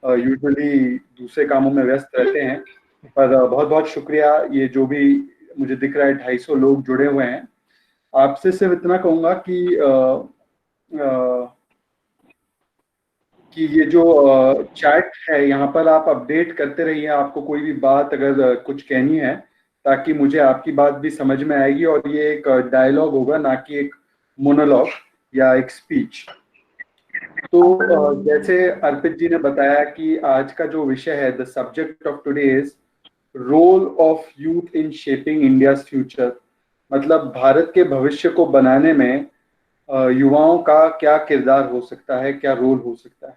Usually दूसरे कामों में व्यस्त रहते हैं। पर बहुत बहुत शुक्रिया। ये जो भी मुझे दिख रहा है 250 लोग जुड़े हुए हैं। आपसे सिर्फ इतना कहूँगा कि ये जो चैट है यहाँ पर आप अपडेट करते रहिए। आपको कोई भी बात अगर कुछ कहनी है, ताकि मुझे आपकी बात भी समझ में आएगी, और ये एक डायलॉग होगा, ना कि एक मोनोलॉग या एक स्पीच। तो जैसे अर्पित जी ने बताया कि आज का जो विषय है, the subject of today is role of youth in shaping India's future. मतलब भारत के भविष्य को बनाने में युवाओं का क्या किरदार हो सकता है, क्या रोल हो सकता है।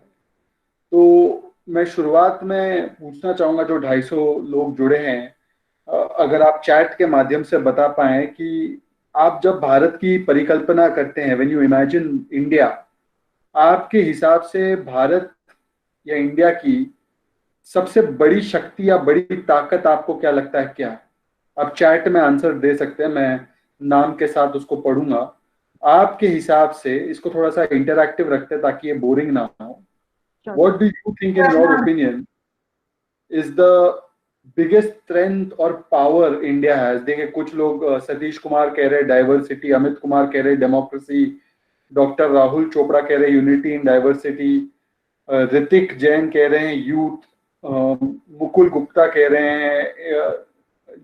तो मैं शुरुआत में पूछना चाहूंगा, जो 250 लोग जुड़े हैं, अगर आप चैट के माध्यम से बता पाएं कि आप जब भारत की परिकल्पना करते हैं, व्हेन यू इमेजिन इंडिया, आपके हिसाब से भारत या इंडिया की सबसे बड़ी शक्ति या बड़ी ताकत आपको क्या लगता है, क्या है? आप चैट में आंसर दे सकते हैं, मैं नाम के साथ उसको पढ़ूंगा। आपके हिसाब से इसको थोड़ा सा इंटरैक्टिव रखते हैं ताकि ये बोरिंग ना हो। चलो। What do you think in your opinion is the biggest strength और पावर इंडिया हैज? देखिए, कुछ लोग सतीश कुमार कह रहे हैं डाइवर्सिटी, अमित कुमार कह रहे हैं डेमोक्रेसी, डॉक्टर राहुल चोपड़ा कह रहे हैं unity in diversity, Hrithik Jain कह रहे हैं यूथ, मुकुल गुप्ता कह रहे हैं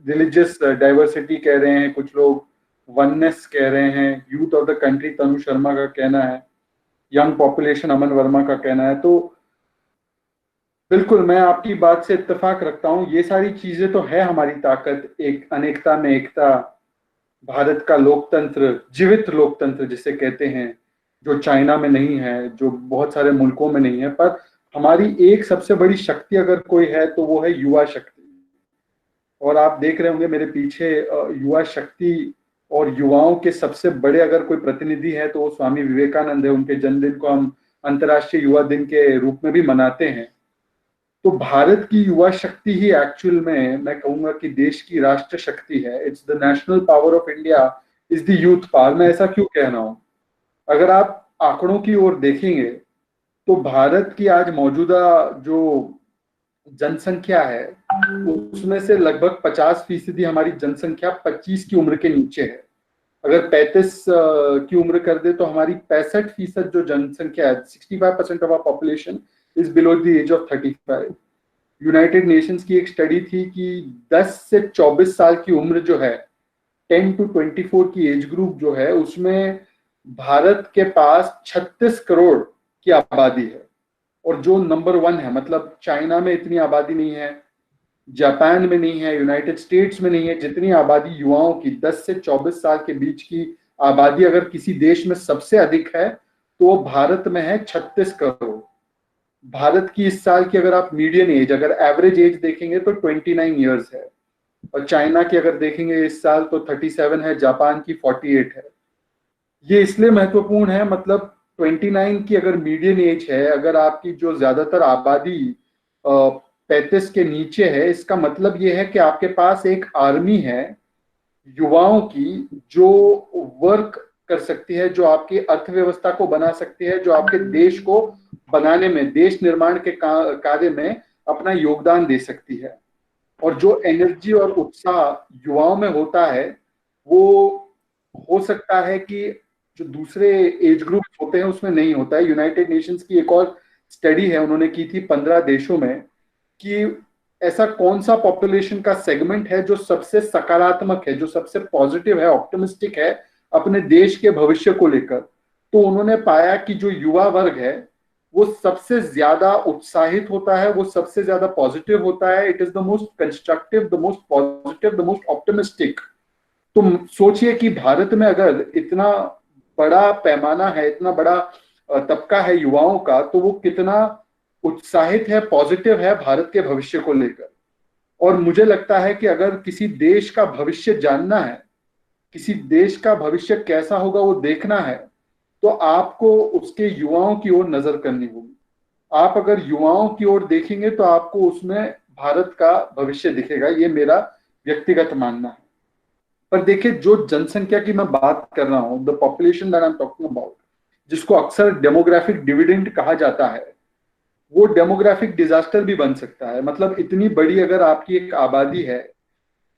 रिलीजियस डाइवर्सिटी कह रहे हैं, कुछ लोग वननेस कह रहे हैं, यूथ ऑफ द कंट्री तनु शर्मा का कहना है, यंग पॉपुलेशन अमन वर्मा का कहना है। तो बिल्कुल मैं आपकी बात से इत्तेफाक रखता हूँ। ये सारी चीजें तो है हमारी ताकत, एक अनेकता में एकता, भारत का लोकतंत्र, जीवित लोकतंत्र जिसे कहते हैं, जो चाइना में नहीं है, जो बहुत सारे मुल्कों में नहीं है। पर हमारी एक सबसे बड़ी शक्ति अगर कोई है तो वो है युवा शक्ति। और आप देख रहे होंगे मेरे पीछे युवा शक्ति और युवाओं के सबसे बड़े अगर कोई प्रतिनिधि है तो वो स्वामी विवेकानंद है। उनके जन्मदिन को हम अंतर्राष्ट्रीय युवा दिन के रूप में भी मनाते हैं। तो भारत की युवा शक्ति ही एक्चुअल में मैं कहूंगा कि देश की राष्ट्र शक्ति है। It's the national power of India is the youth power. मैं ऐसा क्यों कह रहा हूं? अगर आप आंकड़ों की ओर देखेंगे तो भारत की आज मौजूदा जो जनसंख्या है, उसमें से लगभग 50% हमारी जनसंख्या 25 की उम्र के नीचे है। अगर 35 की उम्र कर दे तो हमारी 65% जो जनसंख्या है, 65% of our population is below the age of 35। United Nations की एक स्टडी थी कि 10 से 24 साल की उम्र जो है, 10 to 24 की एज ग्रुप जो है, उसमें भारत के पास 36 करोड़ की आबादी है। और जो नंबर 1 है, मतलब चाइना में इतनी आबादी नहीं है, जापान में नहीं है, यूनाइटेड स्टेट्स में नहीं है, जितनी आबादी युवाओं की 10 से 24 साल के बीच की आबादी अगर किसी देश में सबसे अधिक है तो वो भारत में है 36 करोड़। भारत की इस साल की अगर आप मीडियन एज, अगर एवरेज एज देखेंगे तो 29 ईयर्स है। और चाइना की अगर देखेंगे इस साल तो 37 है, जापान की 48 है। ये इसलिए महत्वपूर्ण है, मतलब 29 की अगर मीडियन एज है, अगर आपकी जो ज्यादातर आबादी 35 के नीचे है, इसका मतलब ये है कि आपके पास एक आर्मी है युवाओं की, जो वर्क कर सकती है, जो आपकी अर्थव्यवस्था को बना सकती है, जो आपके देश को बनाने में, देश निर्माण के कार्य में अपना योगदान दे सकती है। और जो एनर्जी और उत्साह युवाओं में होता है, वो हो सकता है कि जो दूसरे एज ग्रुप होते हैं उसमें नहीं होता है। यूनाइटेड नेशंस की एक और स्टडी है, उन्होंने की थी 15 देशों में, कि ऐसा कौन सा पॉपुलेशन का सेगमेंट है जो सबसे सकारात्मक है, जो सबसे पॉजिटिव है, ऑप्टिमिस्टिक है अपने देश के भविष्य को लेकर। तो उन्होंने पाया कि जो युवा वर्ग है वो सबसे ज्यादा उत्साहित होता है, वो सबसे ज्यादा पॉजिटिव होता है। It is the most constructive, the most positive, the most optimistic. तो सोचिए कि भारत में अगर इतना बड़ा पैमाना है, इतना बड़ा तबका है युवाओं का, तो वो कितना उत्साहित है, पॉजिटिव है भारत के भविष्य को लेकर। और मुझे लगता है कि अगर किसी देश का भविष्य जानना है, किसी देश का भविष्य कैसा होगा वो देखना है, तो आपको उसके युवाओं की ओर नजर करनी होगी। आप अगर युवाओं की ओर देखेंगे तो आपको उसमें भारत का भविष्य दिखेगा। ये मेरा व्यक्तिगत मानना है। पर देखिए, जो जनसंख्या की मैं बात कर रहा हूं, the population that I am talking about, जिसको अक्सर डेमोग्राफिक डिविडेंड कहा जाता है, वो डेमोग्राफिक डिजास्टर भी बन सकता है। मतलब इतनी बड़ी अगर आपकी एक आबादी है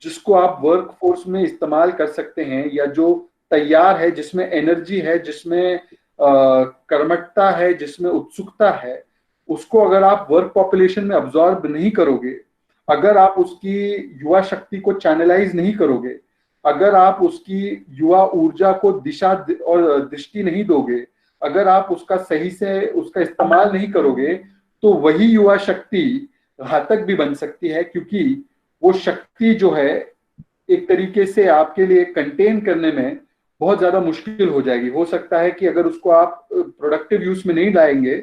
जिसको आप वर्क फोर्स में इस्तेमाल कर सकते हैं, या जो तैयार है, जिसमें एनर्जी है, जिसमें कर्मठता है, जिसमें उत्सुकता है, उसको अगर आप वर्क पॉपुलेशन में अब्सॉर्ब नहीं करोगे, अगर आप उसकी युवा शक्ति को चैनलाइज नहीं करोगे, अगर आप उसकी युवा ऊर्जा को दिशा और दृष्टि नहीं दोगे, अगर आप उसका सही से उसका इस्तेमाल नहीं करोगे, तो वही युवा शक्ति घातक भी बन सकती है, क्योंकि वो शक्ति जो है एक तरीके से आपके लिए कंटेन करने में बहुत ज्यादा मुश्किल हो जाएगी। हो सकता है कि अगर उसको आप प्रोडक्टिव यूज में नहीं लाएंगे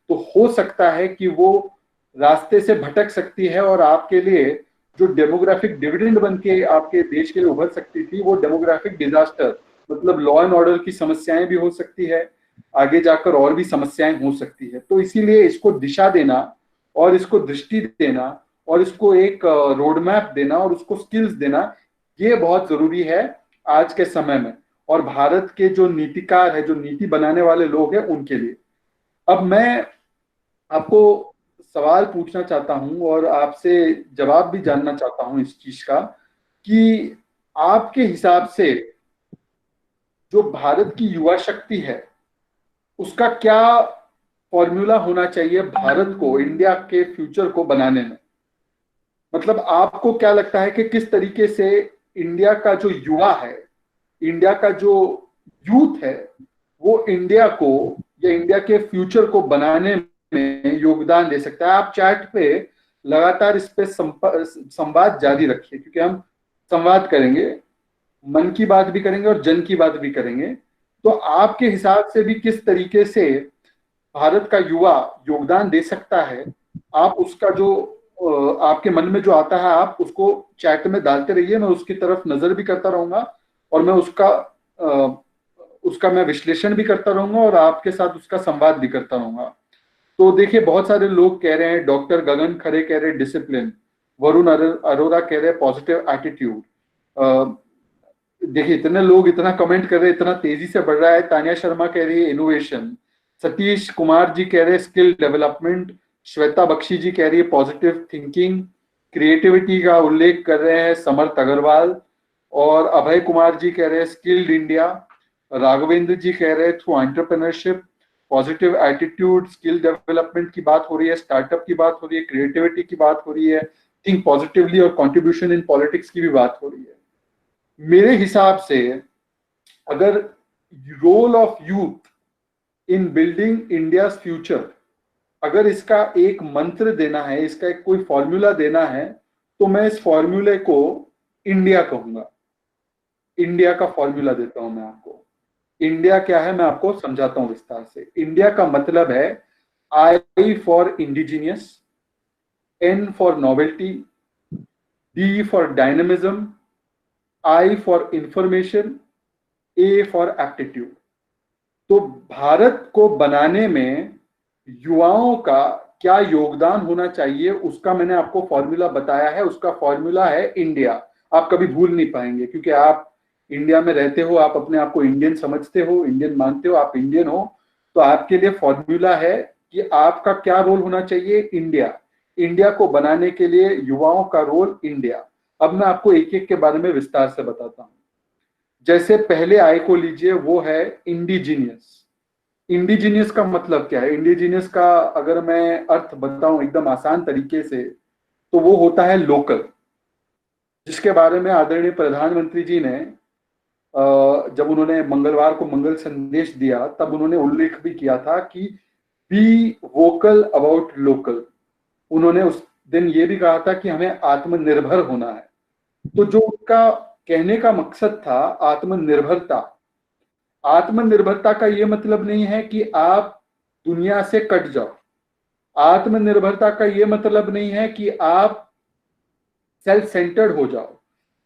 तो हो सकता है कि वो रास्ते से भटक सकती है, और आपके लिए जो डेमोग्राफिक डिविडेंड बन के आपके देश के लिए उभर सकती थी, वो डेमोग्राफिक डिजास्टर, मतलब लॉ एंड ऑर्डर की समस्याएं भी हो सकती है, आगे जाकर और भी समस्याएं हो सकती है। तो इसीलिए इसको दिशा देना और इसको दृष्टि देना और इसको एक रोड मैप देना और उसको स्किल्स देना, ये बहुत जरूरी है आज के समय में, और भारत के जो नीतिकार है, जो नीति बनाने वाले लोग हैं, उनके लिए। अब मैं आपको सवाल पूछना चाहता हूं और आपसे जवाब भी जानना चाहता हूं इस चीज का, कि आपके हिसाब से जो भारत की युवा शक्ति है उसका क्या फॉर्मूला होना चाहिए भारत को इंडिया के फ्यूचर को बनाने में? मतलब आपको क्या लगता है कि किस तरीके से इंडिया का जो युवा है, इंडिया का जो यूथ है, वो इंडिया को या इंडिया के फ्यूचर को बनाने में योगदान दे सकता है? आप चैट पे लगातार इस पे संवाद जारी रखिए, क्योंकि हम संवाद करेंगे, मन की बात भी करेंगे और जन की बात भी करेंगे। तो आपके हिसाब से भी किस तरीके से भारत का युवा योगदान दे सकता है, आप उसका जो आपके मन में जो आता है आप उसको चैट में डालते रहिए, मैं उसकी तरफ नजर भी करता रहूंगा और मैं उसका मैं विश्लेषण भी करता रहूंगा और आपके साथ उसका संवाद भी करता रहूंगा। तो देखिए, बहुत सारे लोग कह रहे हैं, डॉक्टर गगन खरे कह रहे हैं डिसिप्लिन, वरुण अरोरा कह रहे हैं पॉजिटिव एटीट्यूड। देखिए, इतने लोग इतना कमेंट कर रहे हैं, इतना तेजी से बढ़ रहा है। तानिया शर्मा कह रही है इनोवेशन, सतीश कुमार जी कह रहे हैं स्किल डेवलपमेंट, श्वेता बख्शी जी कह रही है पॉजिटिव थिंकिंग, क्रिएटिविटी का उल्लेख कर रहे हैं समर्थ अग्रवाल, और अभय कुमार जी कह रहे हैं स्किल्ड इंडिया, राघवेंद्र जी कह रहे हैं through entrepreneurship, positive attitude, skill development की बात हो रही है, स्टार्टअप की बात हो रही है, क्रिएटिविटी की बात हो रही है, थिंक पॉजिटिवली और कंट्रीब्यूशन इन पॉलिटिक्स की भी बात हो रही है। मेरे हिसाब से अगर role of youth in building India future, अगर इसका एक मंत्र देना है, इसका एक कोई फॉर्मूला देना है, तो मैं इस फॉर्मूले को इंडिया कहूंगा। इंडिया का फॉर्मूला देता हूं मैं आपको। इंडिया क्या है मैं आपको समझाता हूं विस्तार से। इंडिया का मतलब है I for indigenous, N for novelty, D for dynamism, I for information, A for aptitude. तो भारत को बनाने में युवाओं का क्या योगदान होना चाहिए, उसका मैंने आपको फॉर्मूला बताया है। उसका फॉर्मूला है इंडिया। आप कभी भूल नहीं पाएंगे, क्योंकि आप इंडिया में रहते हो, आप अपने आप को इंडियन समझते हो, इंडियन मानते हो, आप इंडियन हो। तो आपके लिए फॉर्मूला है कि आपका क्या रोल होना चाहिए, इंडिया। इंडिया को बनाने के लिए युवाओं का रोल इंडिया। अब मैं आपको एक एक के बारे में विस्तार से बताता हूं। जैसे पहले आय को लीजिए, वो है इंडिजीनियस। इंडिजीनियस का मतलब क्या है? इंडिजीनियस का अगर मैं अर्थ बताऊं एकदम आसान तरीके से, तो वो होता है लोकल, जिसके बारे में आदरणीय प्रधानमंत्री जी ने जब उन्होंने मंगलवार को मंगल संदेश दिया, तब उन्होंने उल्लेख भी किया था कि बी वोकल अबाउट लोकल। उन्होंने उस दिन ये भी कहा था कि हमें आत्मनिर्भर होना है। तो जो उनका कहने का मकसद था आत्मनिर्भरता, आत्मनिर्भरता का ये मतलब नहीं है कि आप दुनिया से कट जाओ। आत्मनिर्भरता का ये मतलब नहीं है कि आप सेल्फ सेंटर्ड हो जाओ।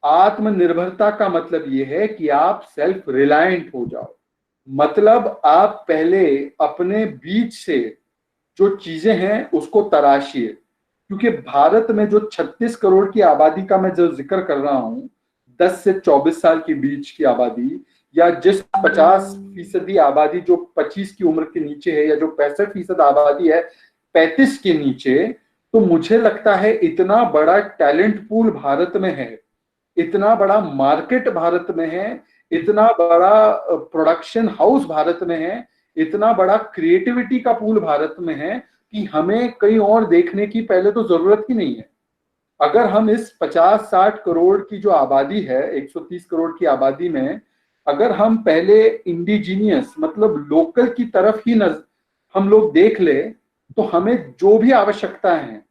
आत्मनिर्भरता का मतलब ये है कि आप सेल्फ रिलायंट हो जाओ। मतलब आप पहले अपने बीच से जो चीजें हैं उसको तराशिए, क्योंकि भारत में जो 36 करोड़ की आबादी का मैं जो जिक्र कर रहा हूं, 10 से 24 साल के बीच की आबादी, या जिस 50% आबादी जो 25 की उम्र के नीचे है, या जो 65% आबादी है 35 के नीचे, तो मुझे लगता है इतना बड़ा टैलेंट पूल भारत में है, इतना बड़ा मार्केट भारत में है, इतना बड़ा प्रोडक्शन हाउस भारत में है, इतना बड़ा क्रिएटिविटी का पूल भारत में है कि हमें कहीं और देखने की पहले तो जरूरत ही नहीं है। अगर हम इस 50-60 करोड़ की जो आबादी है, 130 करोड़ की आबादी में, अगर हम पहले इंडिजीनियस मतलब लोकल की तरफ ही हम लोग देख ले, तो हमें जो भी आवश्यकताएं हैं,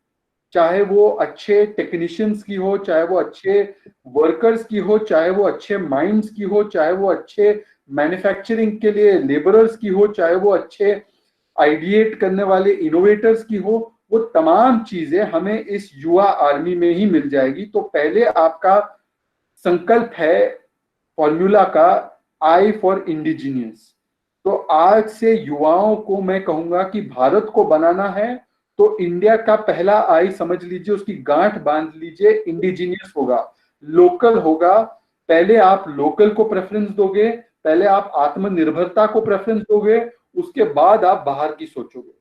चाहे वो अच्छे टेक्नीशियंस की हो, चाहे वो अच्छे वर्कर्स की हो, चाहे वो अच्छे माइंड्स की हो, चाहे वो अच्छे मैन्युफैक्चरिंग के लिए लेबरर्स की हो, चाहे वो अच्छे आइडिएट करने वाले इनोवेटर्स की हो, वो तमाम चीजें हमें इस युवा आर्मी में ही मिल जाएगी। तो पहले आपका संकल्प है फॉर्मूला का, आई फॉर इंडिजीनियस। तो आज से युवाओं को मैं कहूंगा कि भारत को बनाना है तो इंडिया का पहला आई समझ लीजिए, उसकी गांठ बांध लीजिए, इंडिजीनियस होगा, लोकल होगा। पहले आप लोकल को प्रेफरेंस दोगे, पहले आप आत्मनिर्भरता को प्रेफरेंस दोगे, उसके बाद आप बाहर की सोचोगे।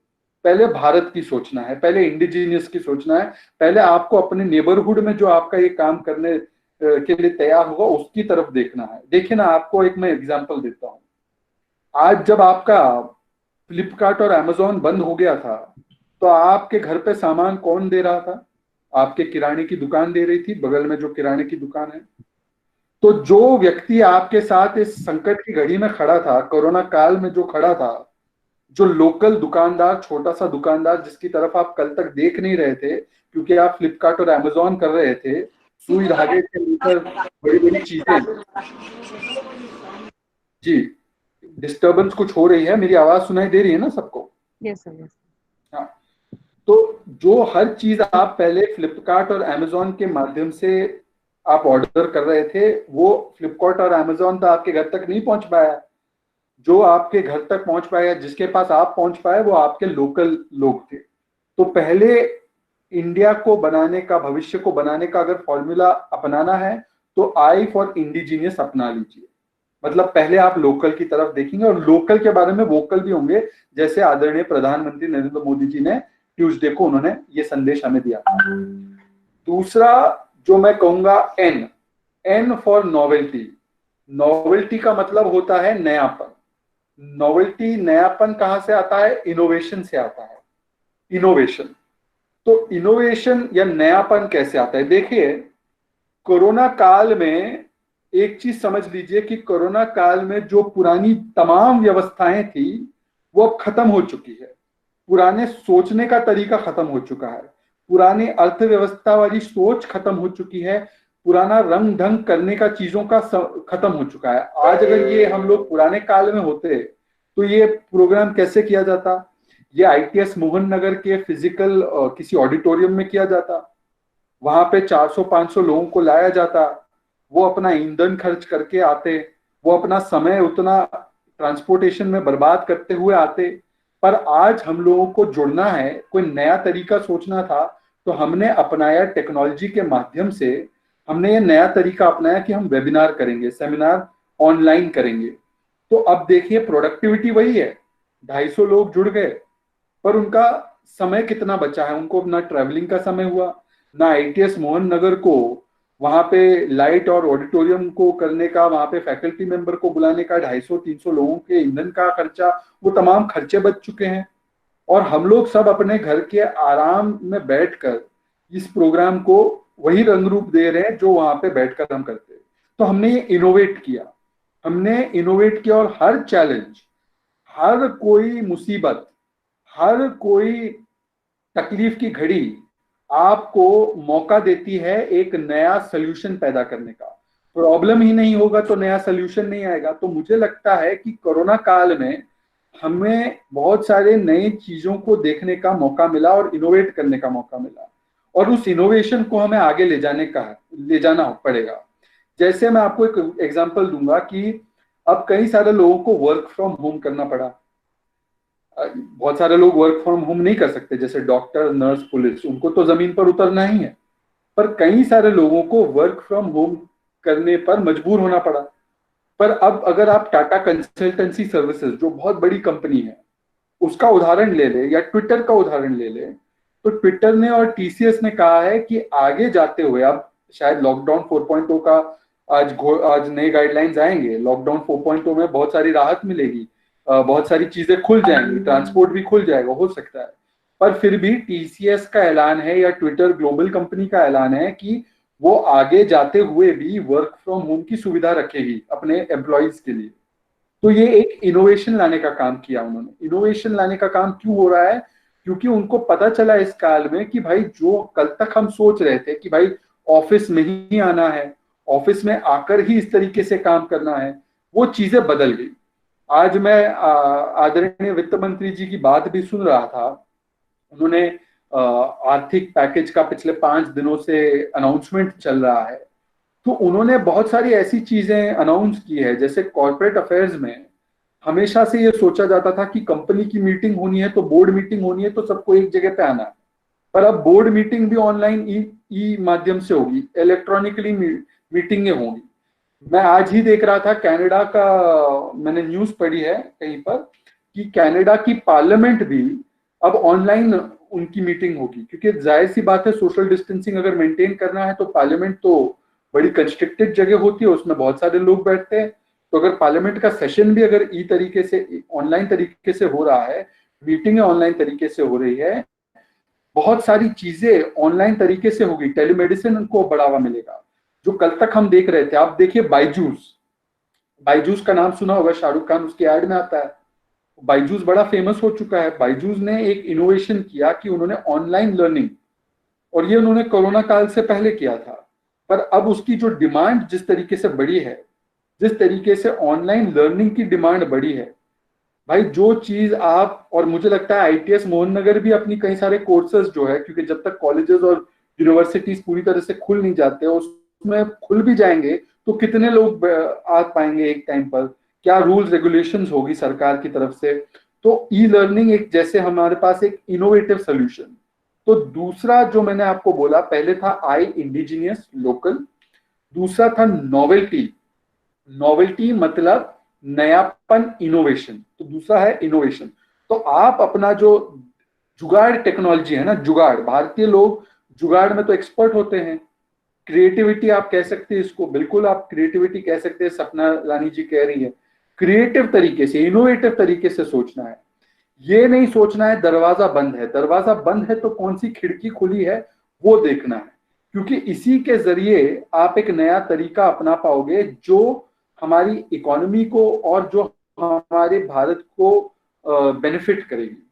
पहले भारत की सोचना है, पहले इंडिजीनियस की सोचना है, पहले आपको अपने नेबरहुड में जो आपका ये काम करने के लिए तैयार होगा उसकी तरफ देखना है। देखिए ना, आपको एक मैं एग्जांपल देता हूँ। आज जब आपका फ्लिपकार्ट और अमेजोन बंद हो गया था, तो आपके घर पे सामान कौन दे रहा था? आपके किराने की दुकान दे रही थी, बगल में जो किराने की दुकान है। तो जो व्यक्ति आपके साथ इस संकट की घड़ी में खड़ा था, कोरोना काल में जो खड़ा था, जो लोकल दुकानदार, छोटा सा दुकानदार जिसकी तरफ आप कल तक देख नहीं रहे थे क्योंकि आप फ्लिपकार्ट और अमेजोन कर रहे थे, सुई धागे से लेकर बड़ी बड़ी चीजें। जी, डिस्टरबेंस कुछ हो रही है, मेरी आवाज सुनाई दे रही है ना सबको? Yes sir, yes. हाँ, तो जो हर चीज आप पहले फ्लिपकार्ट और अमेजोन के माध्यम से आप ऑर्डर कर रहे थे, वो फ्लिपकार्ट और अमेजोन तो आपके घर तक नहीं पहुंच पाया। जो आपके घर तक पहुंच पाया, जिसके पास आप पहुंच पाए, वो आपके लोकल लोग थे। तो पहले इंडिया को बनाने का, भविष्य को बनाने का अगर फॉर्मूला अपनाना है तो आई फॉर इंडिजीनियस अपना लीजिए। मतलब पहले आप लोकल की तरफ देखेंगे और लोकल के बारे में वोकल भी होंगे, जैसे आदरणीय प्रधानमंत्री नरेंद्र मोदी जी ने ट्यूसडे को उन्होंने ये संदेश हमें दिया था। दूसरा जो मैं कहूंगा, N, N for novelty. Novelty का मतलब होता है नयापन। नॉवेल्टी, नयापन कहां से आता है? इनोवेशन से आता है। इनोवेशन, तो इनोवेशन या नयापन कैसे आता है? देखिए, कोरोना काल में एक चीज समझ लीजिए कि कोरोना काल में जो पुरानी तमाम व्यवस्थाएं थी वो अब खत्म हो चुकी है। पुराने सोचने का तरीका खत्म हो चुका है, पुरानी अर्थव्यवस्था वाली सोच खत्म हो चुकी है, पुराना रंग ढंग करने का चीजों का खत्म हो चुका है। आज अगर ये हम लोग पुराने काल में होते तो ये प्रोग्राम कैसे किया जाता? ये ITS मोहन नगर के फिजिकल किसी ऑडिटोरियम में किया जाता, वहां पे 400-500 लोगों को लाया जाता, वो अपना ईंधन खर्च करके आते, वो अपना समय उतना ट्रांसपोर्टेशन में बर्बाद करते हुए आते। पर आज हम लोगों को जुड़ना है, कोई नया तरीका सोचना था, तो हमने अपनाया टेक्नोलॉजी के माध्यम से। हमने ये नया तरीका अपनाया कि हम वेबिनार करेंगे, सेमिनार ऑनलाइन करेंगे। तो अब देखिए, प्रोडक्टिविटी वही है, 250 लोग जुड़ गए, पर उनका समय कितना बचा है? उनको ना ट्रैवलिंग का समय हुआ, ना ITS मोहन नगर को वहां पे लाइट और ऑडिटोरियम को करने का, वहां पे फैकल्टी मेंबर को बुलाने का, 250-300 लोगों के ईंधन का खर्चा, वो तमाम खर्चे बच चुके हैं। और हम लोग सब अपने घर के आराम में बैठकर इस प्रोग्राम को वही रंग रूप दे रहे हैं जो वहां पे बैठकर हम करते हैं। तो हमने ये इनोवेट किया, हमने इनोवेट किया, और हर चैलेंज, हर कोई मुसीबत, हर कोई तकलीफ की घड़ी आपको मौका देती है एक नया सोल्यूशन पैदा करने का। प्रॉब्लम ही नहीं होगा तो नया सोल्यूशन नहीं आएगा। तो मुझे लगता है कि कोरोना काल में हमें बहुत सारे नई चीजों को देखने का मौका मिला और इनोवेट करने का मौका मिला, और उस इनोवेशन को हमें आगे ले जाना पड़ेगा। जैसे मैं आपको एक एग्जांपल दूंगा कि अब कई सारे लोगों को वर्क फ्रॉम होम करना पड़ा। बहुत सारे लोग वर्क फ्रॉम होम नहीं कर सकते, जैसे डॉक्टर, नर्स, पुलिस, उनको तो जमीन पर उतरना ही है। पर कई सारे लोगों को वर्क फ्रॉम होम करने पर मजबूर होना पड़ा। पर अब अगर आप टाटा कंसल्टेंसी सर्विसेज, जो बहुत बड़ी कंपनी है, उसका उदाहरण ले ले या ट्विटर का उदाहरण ले ले, तो ट्विटर ने और टीसीएस ने कहा है कि आगे जाते हुए अब शायद लॉकडाउन 4.0 का आज नए गाइडलाइंस आएंगे, लॉकडाउन 4.0 में बहुत सारी राहत मिलेगी, बहुत सारी चीजें खुल जाएंगी, ट्रांसपोर्ट भी खुल जाएगा हो सकता है। पर फिर भी टीसीएस का ऐलान है या ट्विटर ग्लोबल कंपनी का ऐलान है कि वो आगे जाते हुए भी वर्क फ्रॉम होम की सुविधा रखेगी अपने एम्प्लॉयज के लिए। तो ये एक इनोवेशन लाने का काम किया उन्होंने। इनोवेशन लाने का काम क्यों हो रहा है? क्योंकि उनको पता चला इस काल में कि भाई जो कल तक हम सोच रहे थे कि भाई ऑफिस में ही आना है, ऑफिस में आकर ही इस तरीके से काम करना है, वो चीजें बदल गई। आज मैं आदरणीय वित्त मंत्री जी की बात भी सुन रहा था। उन्होंने आर्थिक पैकेज का पिछले 5 दिनों से अनाउंसमेंट चल रहा है, तो उन्होंने बहुत सारी ऐसी चीजें अनाउंस की है। जैसे कॉर्पोरेट अफेयर्स में हमेशा से ये सोचा जाता था कि कंपनी की मीटिंग होनी है तो बोर्ड मीटिंग होनी है तो सबको एक जगह पे आना है, पर अब बोर्ड मीटिंग भी ऑनलाइन ई माध्यम से होगी, इलेक्ट्रॉनिकली मीटिंगें होंगी। मैं आज ही देख रहा था कनाडा का, मैंने न्यूज पढ़ी है कहीं पर कि कनाडा की पार्लियामेंट भी अब ऑनलाइन उनकी मीटिंग होगी, क्योंकि जाहिर सी बात है सोशल डिस्टेंसिंग अगर मेंटेन करना है तो पार्लियामेंट तो बड़ी कंस्ट्रिक्टेड जगह होती है, उसमें बहुत सारे लोग बैठते हैं। तो अगर पार्लियामेंट का सेशन भी अगर ई तरीके से ऑनलाइन तरीके से हो रहा है, मीटिंगें ऑनलाइन तरीके से हो रही है, बहुत सारी चीजें ऑनलाइन तरीके से होगी, टेलीमेडिसिन को बढ़ावा मिलेगा। जो कल तक हम देख रहे थे, आप देखिए बायजूस, बायजूस का नाम सुना होगा, शाहरुख खान उसके ऐड में आता है। बायजूस बड़ा फेमस हो चुका है। बायजूस ने एक इनोवेशन किया कि उन्होंने ऑनलाइन लर्निंग, और ये उन्होंने कोरोना काल से पहले किया था, पर अब उसकी जो डिमांड जिस तरीके से बढ़ी है, जिस तरीके से ऑनलाइन लर्निंग की डिमांड बढ़ी है, भाई जो चीज आप, और मुझे लगता है आईटीएस मोहन नगर भी अपनी कई सारे कोर्सेज जो है, क्योंकि जब तक कॉलेजेस और यूनिवर्सिटीज पूरी तरह से खुल नहीं जाते, उसमें खुल भी जाएंगे तो कितने लोग आ पाएंगे एक टाइम पर, क्या रूल्स रेगुलेशंस होगी सरकार की तरफ से। तो ई लर्निंग एक जैसे हमारे पास एक इनोवेटिव सोल्यूशन। तो दूसरा जो मैंने आपको बोला, पहले था आई इंडिजिनियस लोकल, दूसरा था नोवेल्टी। नोवेल्टी मतलब नयापन, इनोवेशन, तो दूसरा है इनोवेशन। तो आप अपना जो जुगाड़ टेक्नोलॉजी है ना, जुगाड़, भारतीय लोग जुगाड़ में तो एक्सपर्ट होते हैं। क्रिएटिविटी आप कह सकते हैं इसको, बिल्कुल आप क्रिएटिविटी कह सकते हैं, सपना रानी जी कह रही है। क्रिएटिव तरीके से, इनोवेटिव तरीके से सोचना है। ये नहीं सोचना है दरवाजा बंद है, दरवाजा बंद है तो कौन सी खिड़की खुली है वो देखना है, क्योंकि इसी के जरिए आप एक नया तरीका अपना पाओगे जो हमारी इकोनॉमी को और जो हमारे भारत को बेनिफिट करेगी।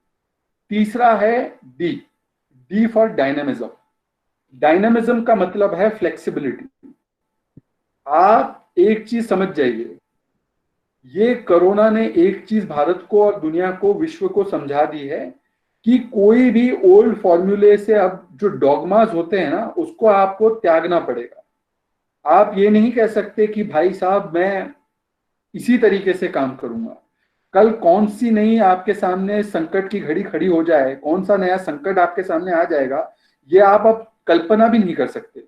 तीसरा है D, D for dynamism. Dynamism का मतलब है फ्लेक्सिबिलिटी। आप एक चीज समझ जाइए, ये कोरोना ने एक चीज भारत को और दुनिया को, विश्व को समझा दी है कि कोई भी ओल्ड फॉर्मूले से अब जो डॉगमास होते हैं ना, उसको आपको त्यागना पड़ेगा। आप ये नहीं कह सकते कि भाई साहब मैं इसी तरीके से काम करूंगा। कल कौन सी नई आपके सामने संकट की घड़ी खड़ी हो जाए, कौन सा नया संकट आपके सामने आ जाएगा, ये आप अब कल्पना भी नहीं कर सकते।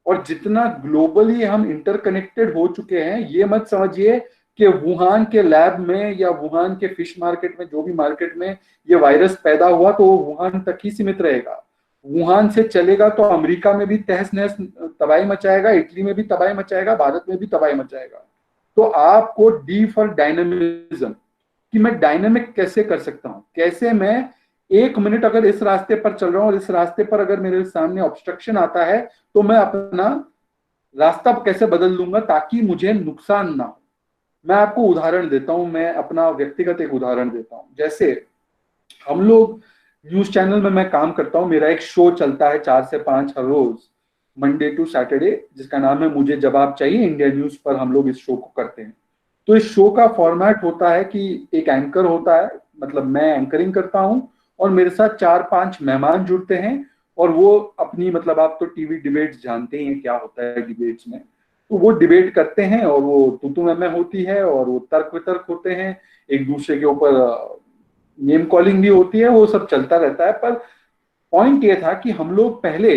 और जितना ग्लोबली हम इंटरकनेक्टेड हो चुके हैं, ये मत समझिए कि वुहान के लैब में या वुहान के फिश मार्केट में, जो भी मार्केट में ये वायरस पैदा हुआ, तो वो वुहान तक ही सीमित रहेगा। वुहान से चलेगा तो अमेरिका में भी तहस नहस तबाही मचाएगा, इटली में भी तबाही मचाएगा, भारत में भी तबाही मचाएगा। तो आपको डी फॉर डायनेमिज्म, कि मैं डायनेमिक कैसे कर सकता हूं, कैसे मैं 1 मिनट अगर इस रास्ते पर चल रहा हूं और इस रास्ते पर अगर मेरे सामने ऑब्स्ट्रक्शन आता है, तो मैं अपना रास्ता कैसे बदल लूंगा ताकि मुझे नुकसान ना हो। मैं आपको उदाहरण देता हूं, मैं अपना व्यक्तिगत एक उदाहरण देता हूं। जैसे हम लोग न्यूज चैनल में मैं काम करता हूं, मेरा एक शो चलता है 4 से 5 हर रोज, मंडे टू सैटरडे, जिसका नाम है मुझे जवाब चाहिए, इंडिया न्यूज पर हम लोग इस शो को करते हैं। तो इस शो का फॉर्मेट होता है कि एक एंकर होता है, मतलब मैं एंकरिंग करता हूं और मेरे साथ 4-5 मेहमान जुड़ते हैं, और वो अपनी, मतलब आप तो टीवी डिबेट्स जानते ही हैं क्या होता है डिबेट्स में, तो वो डिबेट करते हैं और वो तू मैं होती है और वो तर्क वितर्क होते हैं, एक दूसरे के ऊपर नेम कॉलिंग भी होती है, वो सब चलता रहता है। पर पॉइंट ये था कि हम लोग पहले,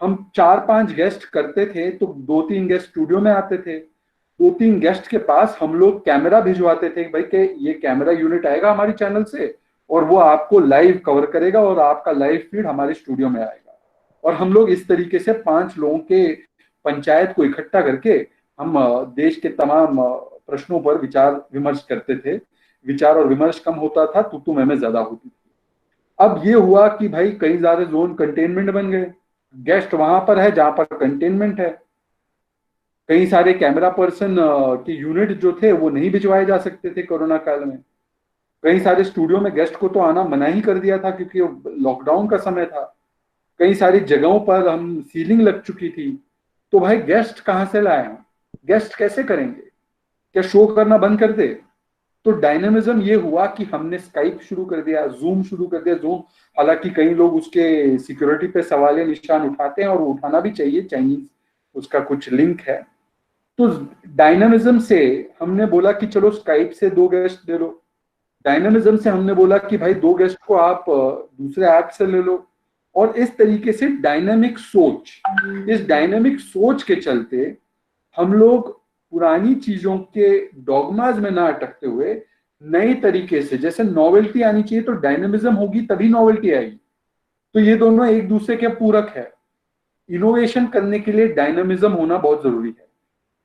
हम 4-5 गेस्ट करते थे तो 2-3 गेस्ट स्टूडियो में आते थे, 2-3 गेस्ट के पास हम लोग कैमरा भिजवाते थे कि भाई के ये कैमरा यूनिट आएगा हमारी चैनल से और वो आपको लाइव कवर करेगा और आपका लाइव फीड हमारे स्टूडियो में आएगा। और हम लोग इस तरीके से 5 लोगों के पंचायत को इकट्ठा करके हम देश के तमाम प्रश्नों पर विचार विमर्श करते थे। विचार और विमर्श कम होता था, तू मैं ज्यादा होती थी। अब ये हुआ कि भाई कई सारे जोन कंटेनमेंट बन गए, गेस्ट वहां पर है जहां पर कंटेनमेंट है। कई सारे कैमरा पर्सन के यूनिट जो थे वो नहीं भिजवाए जा सकते थे कोरोना काल में। कई सारे स्टूडियो में गेस्ट को तो आना मना ही कर दिया था क्योंकि लॉकडाउन का समय था। कई सारी जगहों पर हम सीलिंग लग चुकी थी। तो भाई गेस्ट कहाँ से लाए हम, गेस्ट कैसे करेंगे, क्या शो करना बंद कर दे? तो डायनेमिज्म ये हुआ कि हमने स्काइप शुरू कर दिया, जूम शुरू कर दिया। जूम हालांकि कई लोग उसके सिक्योरिटी पे सवाल निशान उठाते हैं और वो उठाना भी चाहिए, चाइनीज उसका कुछ लिंक है। तो डायनेमिज्म से हमने बोला कि चलो स्काइप से 2 गेस्ट ले लो। डायनेमिज्म से हमने बोला कि भाई 2 गेस्ट को आप दूसरे ऐप से ले लो। और इस तरीके से डायनेमिक सोच, इस डायनेमिक सोच के चलते हम लोग पुरानी चीजों के डॉगमाज में ना अटकते हुए नए तरीके से, जैसे नॉवेल्टी आनी चाहिए तो डायनेमिज्म होगी तभी नॉवेल्टी आएगी। तो ये दोनों एक दूसरे के पूरक है। इनोवेशन करने के लिए डायनेमिज्म होना बहुत जरूरी है।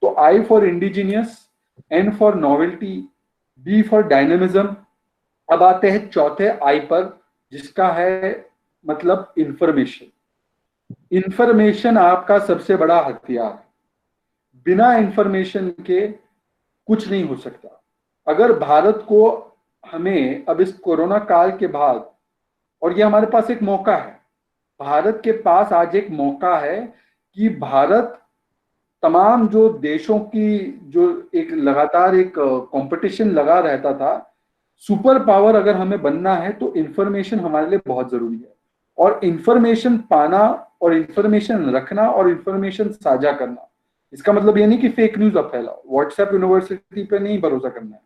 तो I for indigenous, N for novelty, B for dynamism. अब आते हैं चौथे आई पर, जिसका है मतलब इंफॉर्मेशन। इंफॉर्मेशन आपका सबसे बड़ा हथियार है। बिना इंफॉर्मेशन के कुछ नहीं हो सकता। अगर भारत को, हमें अब इस कोरोना काल के बाद, और ये हमारे पास एक मौका है, भारत के पास आज एक मौका है कि भारत तमाम जो देशों की जो एक लगातार एक कंपटीशन लगा रहता था, सुपर पावर अगर हमें बनना है तो इंफॉर्मेशन हमारे लिए बहुत जरूरी है। और इंफॉर्मेशन पाना और इंफॉर्मेशन रखना और इंफॉर्मेशन साझा करना, इसका मतलब ये नहीं कि फेक न्यूज अब फैलाओ, व्हाट्सएप यूनिवर्सिटी पे नहीं भरोसा करना है।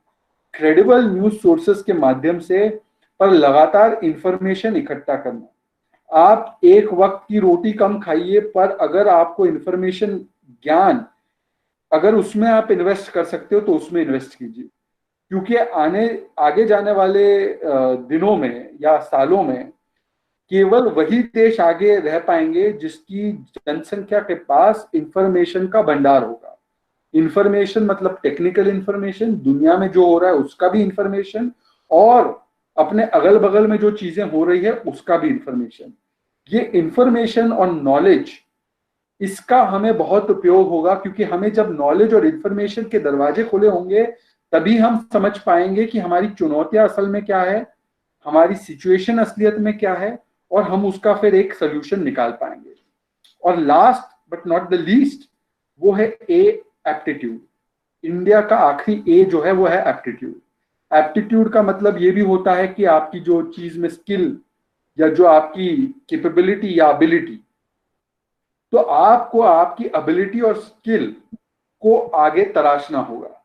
क्रेडिबल न्यूज सोर्सेस के माध्यम से पर लगातार इंफॉर्मेशन इकट्ठा करना। आप एक वक्त की रोटी कम खाइए, पर अगर आपको इंफॉर्मेशन, ज्ञान, अगर उसमें आप इन्वेस्ट कर सकते हो तो उसमें इन्वेस्ट कीजिए। क्योंकि आगे जाने वाले दिनों में या सालों में केवल वही देश आगे रह पाएंगे जिसकी जनसंख्या के पास इंफॉर्मेशन का भंडार होगा। इंफॉर्मेशन मतलब टेक्निकल इंफॉर्मेशन, दुनिया में जो हो रहा है उसका भी इंफॉर्मेशन, और अपने अगल बगल में जो चीजें हो रही है उसका भी इंफॉर्मेशन। ये इंफॉर्मेशन और नॉलेज, इसका हमें बहुत उपयोग होगा, क्योंकि हमें जब नॉलेज और इंफॉर्मेशन के दरवाजे खुले होंगे तभी हम समझ पाएंगे कि हमारी चुनौतियां असल में क्या है, हमारी सिचुएशन असलियत में क्या है, और हम उसका फिर एक सोल्यूशन निकाल पाएंगे। और last but not the least, वो है ए, एप्टीट्यूड। इंडिया का आखिरी ए जो है वो है एप्टीट्यूड। एप्टीट्यूड का मतलब ये भी होता है कि आपकी जो चीज में स्किल या जो आपकी कैपेबिलिटी या एबिलिटी, तो आपको आपकी एबिलिटी और स्किल को आगे तराशना होगा।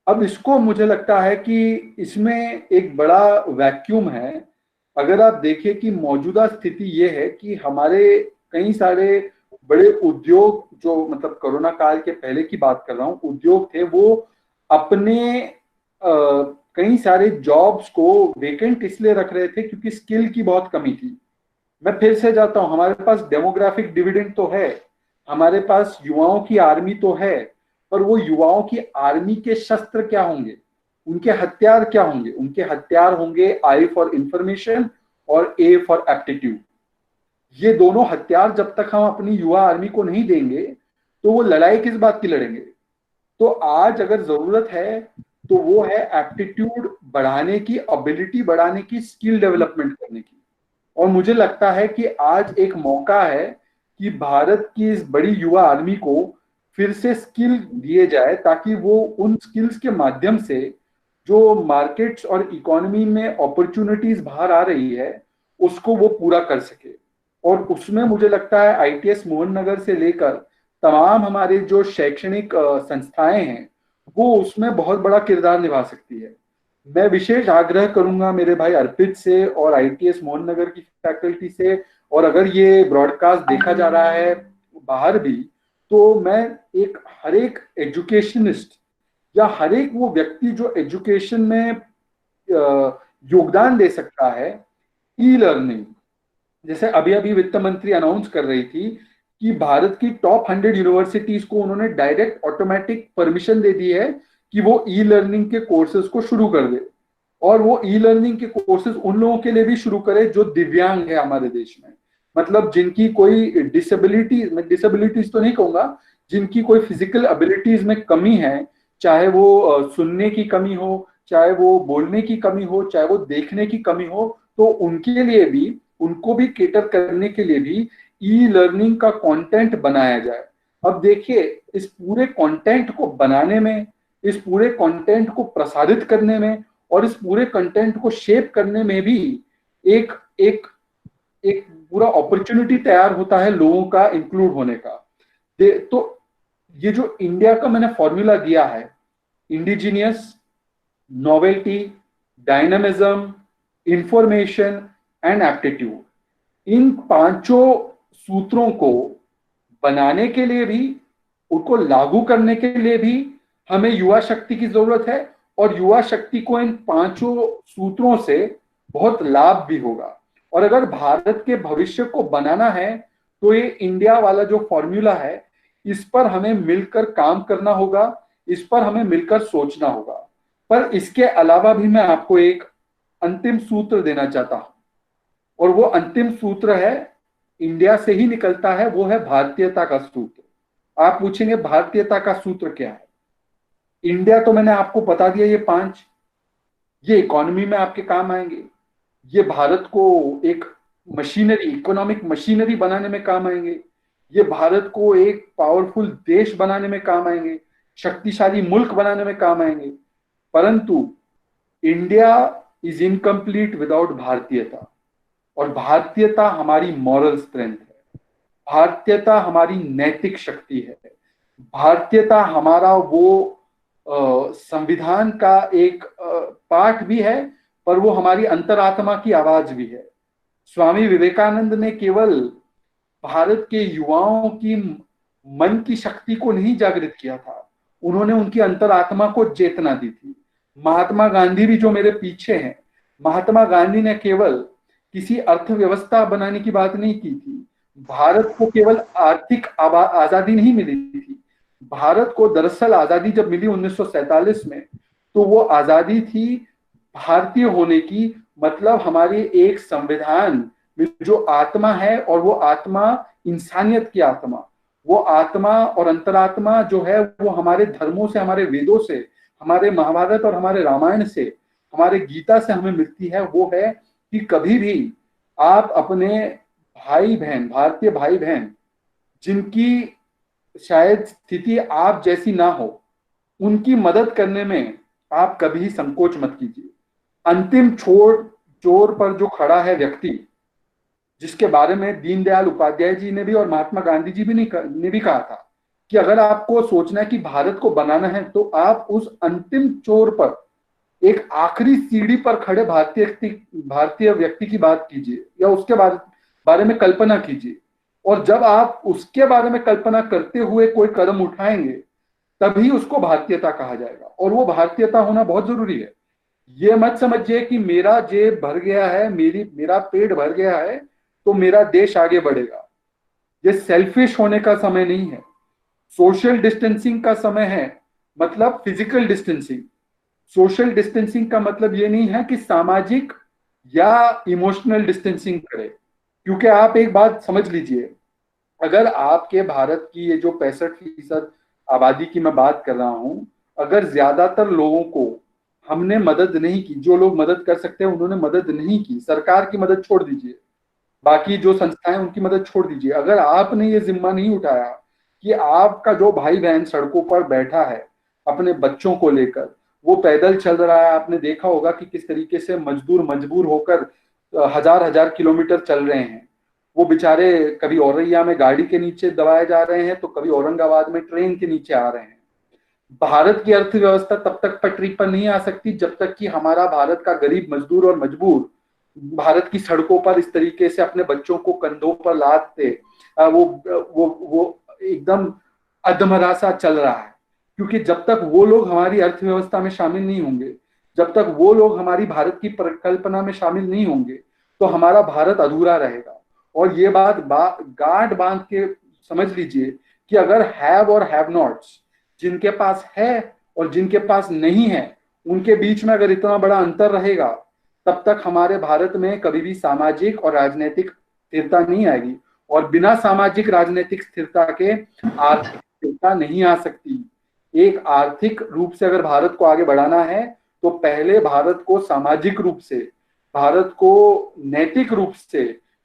अब इसको मुझे लगता है कि इसमें एक बड़ा वैक्यूम है। अगर आप देखें कि मौजूदा स्थिति ये है कि हमारे कई सारे बड़े उद्योग, जो मतलब कोरोना काल के पहले की बात कर रहा हूं, उद्योग थे, वो अपने कई सारे जॉब्स को वेकेंट इसलिए रख रहे थे क्योंकि स्किल की बहुत कमी थी। मैं फिर से जाता हूं, हमारे पास डेमोग्राफिक डिविडेंड तो है, हमारे पास युवाओं की आर्मी तो है, पर वो युवाओं की आर्मी के शस्त्र क्या होंगे, उनके हथियार क्या होंगे? उनके हथियार होंगे आई फॉर इंफॉर्मेशन और ए फॉर एप्टीट्यूड। ये दोनों हथियार जब तक हम अपनी युवा आर्मी को नहीं देंगे तो वो लड़ाई किस बात की लड़ेंगे? तो आज अगर जरूरत है तो वो है एप्टीट्यूड बढ़ाने की, एबिलिटी बढ़ाने की, स्किल डेवलपमेंट करने की। और मुझे लगता है कि आज एक मौका है कि भारत की इस बड़ी युवा आर्मी को फिर से स्किल दिए जाए, ताकि वो उन स्किल्स के माध्यम से जो मार्केट्स और इकोनॉमी में अपॉर्चुनिटीज बाहर आ रही है उसको वो पूरा कर सके। और उसमें मुझे लगता है आईटीएस मोहन नगर से लेकर तमाम हमारे जो शैक्षणिक संस्थाएं हैं वो उसमें बहुत बड़ा किरदार निभा सकती है। मैं विशेष आग्रह करूंगा मेरे भाई अर्पित से और आईटीएस मोहन नगर की फैकल्टी से, और अगर ये ब्रॉडकास्ट देखा जा रहा है बाहर भी, तो मैं एक हर एक एजुकेशनिस्ट या हर एक वो व्यक्ति जो एजुकेशन में योगदान दे सकता है, ई लर्निंग, जैसे अभी अभी वित्त मंत्री अनाउंस कर रही थी कि भारत की टॉप 100 यूनिवर्सिटीज को उन्होंने डायरेक्ट ऑटोमेटिक परमिशन दे दी है कि वो ई लर्निंग के कोर्सेज को शुरू कर दे, और वो ई लर्निंग के कोर्सेज उन लोगों के लिए भी शुरू करे जो दिव्यांग है हमारे देश में, मतलब जिनकी कोई डिसेबिलिटीज तो नहीं कहूंगा, जिनकी कोई फिजिकल एबिलिटीज में कमी है, चाहे वो सुनने की कमी हो, चाहे वो बोलने की कमी हो, चाहे वो देखने की कमी हो, तो उनके लिए भी, उनको भी केटर करने के लिए भी ई लर्निंग का कंटेंट बनाया जाए। अब देखिए, इस पूरे कंटेंट को बनाने में, इस पूरे कंटेंट को प्रसारित करने में और इस पूरे कंटेंट को शेप करने में भी एक एक एक पूरा अपॉर्चुनिटी तैयार होता है लोगों का इंक्लूड होने का। तो ये जो इंडिया का मैंने फॉर्मूला दिया है, indigenous, novelty, dynamism, information and aptitude, इन पांचों सूत्रों को बनाने के लिए भी, उनको लागू करने के लिए भी हमें युवा शक्ति की जरूरत है, और युवा शक्ति को इन पांचों सूत्रों से बहुत लाभ भी होगा। और अगर भारत के भविष्य को बनाना है तो ये इंडिया वाला जो फॉर्मूला है, इस पर हमें मिलकर काम करना होगा, इस पर हमें मिलकर सोचना होगा। पर इसके अलावा भी मैं आपको एक अंतिम सूत्र देना चाहता हूं, और वो अंतिम सूत्र है, इंडिया से ही निकलता है, वो है भारतीयता का सूत्र। आप पूछेंगे भारतीयता का सूत्र क्या है? इंडिया तो मैंने आपको बता दिया, ये 5, ये इकोनॉमी में आपके काम आएंगे, ये भारत को एक मशीनरी, इकोनॉमिक मशीनरी बनाने में काम आएंगे, ये भारत को एक पावरफुल देश बनाने में काम आएंगे, शक्तिशाली मुल्क बनाने में काम आएंगे। परंतु इंडिया इज इनकम्प्लीट विदाउट भारतीयता, और भारतीयता हमारी मॉरल स्ट्रेंथ है, भारतीयता हमारी नैतिक शक्ति है, भारतीयता हमारा वो संविधान का एक पार्ट भी है, पर वो हमारी अंतरात्मा की आवाज भी है। स्वामी विवेकानंद ने केवल भारत के युवाओं की मन की शक्ति को नहीं जागृत किया था, उन्होंने उनकी अंतरात्मा को चेतना दी थी। महात्मा गांधी भी जो मेरे पीछे हैं, महात्मा गांधी ने केवल किसी अर्थव्यवस्था बनाने की बात नहीं की थी, भारत को केवल आर्थिक आजादी नहीं मिली थी, भारत को दरअसल आजादी जब मिली 1947 में, तो वो आजादी थी भारतीय होने की, मतलब हमारी एक संविधान में जो आत्मा है, और वो आत्मा इंसानियत की आत्मा, वो आत्मा और अंतरात्मा जो है वो हमारे धर्मों से, हमारे वेदों से, हमारे महाभारत और हमारे रामायण से, हमारे गीता से हमें मिलती है। वो है कि कभी भी आप अपने भाई बहन, भारतीय भाई बहन जिनकी शायद स्थिति आप जैसी ना हो, उनकी मदद करने में आप कभी संकोच मत कीजिए। अंतिम छोर पर जो खड़ा है व्यक्ति, जिसके बारे में दीनदयाल उपाध्याय जी ने भी और महात्मा गांधी जी भी ने भी कहा था कि अगर आपको सोचना है कि भारत को बनाना है, तो आप उस अंतिम छोर पर, एक आखिरी सीढ़ी पर खड़े भारतीय व्यक्ति की बात कीजिए, या उसके बारे में कल्पना कीजिए। और जब आप उसके बारे में कल्पना करते हुए कोई कदम उठाएंगे, तभी उसको भारतीयता कहा जाएगा, और वो भारतीयता होना बहुत जरूरी है। ये मत समझिए कि मेरा जेब भर गया है, मेरा पेट भर गया है, तो मेरा देश आगे बढ़ेगा। ये सेल्फिश होने का समय नहीं है, सोशल डिस्टेंसिंग का समय है, मतलब फिजिकल डिस्टेंसिंग। सोशल डिस्टेंसिंग का मतलब ये नहीं है कि सामाजिक या इमोशनल डिस्टेंसिंग करें, क्योंकि आप एक बात समझ लीजिए, अगर आपके भारत की ये जो 65% आबादी की मैं बात कर रहा हूं, अगर ज्यादातर लोगों को हमने मदद नहीं की, जो लोग मदद कर सकते हैं उन्होंने मदद नहीं की, सरकार की मदद छोड़ दीजिए, बाकी जो संस्थाएं उनकी मदद छोड़ दीजिए, अगर आपने ये जिम्मा नहीं उठाया कि आपका जो भाई बहन सड़कों पर बैठा है अपने बच्चों को लेकर, वो पैदल चल रहा है, आपने देखा होगा कि किस तरीके से मजदूर मजबूर होकर हजार हजार किलोमीटर चल रहे हैं, वो बेचारे कभी औरैया में गाड़ी के नीचे दबाए जा रहे हैं, तो कभी औरंगाबाद में ट्रेन के नीचे आ रहे हैं। भारत की अर्थव्यवस्था तब तक पटरी पर नहीं आ सकती जब तक कि हमारा भारत का गरीब मजदूर और मजबूर भारत की सड़कों पर इस तरीके से अपने बच्चों को कंधों पर लाद के वो एकदम अधमरा सा चल रहा है, क्योंकि जब तक वो लोग हमारी अर्थव्यवस्था में शामिल नहीं होंगे, जब तक वो लोग हमारी भारत की परिकल्पना में शामिल नहीं होंगे, तो हमारा भारत अधूरा रहेगा। और ये बात गांठ बांध के समझ लीजिए कि अगर हैव और हैव नॉट्स, जिनके पास है और जिनके पास नहीं है, उनके बीच में अगर इतना बड़ा अंतर रहेगा, तब तक हमारे भारत में कभी भी सामाजिक और राजनीतिक स्थिरता नहीं आएगी। और बिना सामाजिक राजनीतिक स्थिरता के आर्थिक स्थिरता नहीं आ सकती। एक आर्थिक रूप से अगर भारत को आगे बढ़ाना है, तो पहले भारत को सामाजिक रूप से, भारत को नैतिक रूप से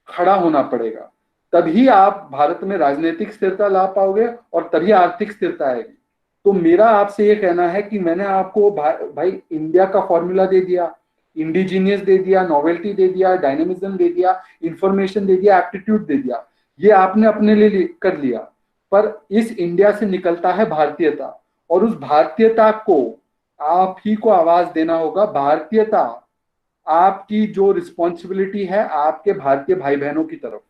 खड़ा होना पड़ेगा। तभी आप भारत में राजनीतिक स्थिरता ला पाओगे और तभी आर्थिक स्थिरता आएगी। तो मेरा आपसे ये कहना है कि मैंने आपको भाई इंडिया का फॉर्मूला दे दिया, इंडिजीनियस दे दिया, नॉवेल्टी दे दिया, डायनेमिज्म दे दिया, इंफॉर्मेशन दे दिया, एप्टीट्यूड दे दिया, ये आपने अपने लिए कर लिया। पर इस इंडिया से निकलता है भारतीयता, और उस भारतीयता को आप ही को आवाज देना होगा। भारतीयता आपकी जो रिस्पॉन्सिबिलिटी है आपके भारतीय भाई बहनों की तरफ,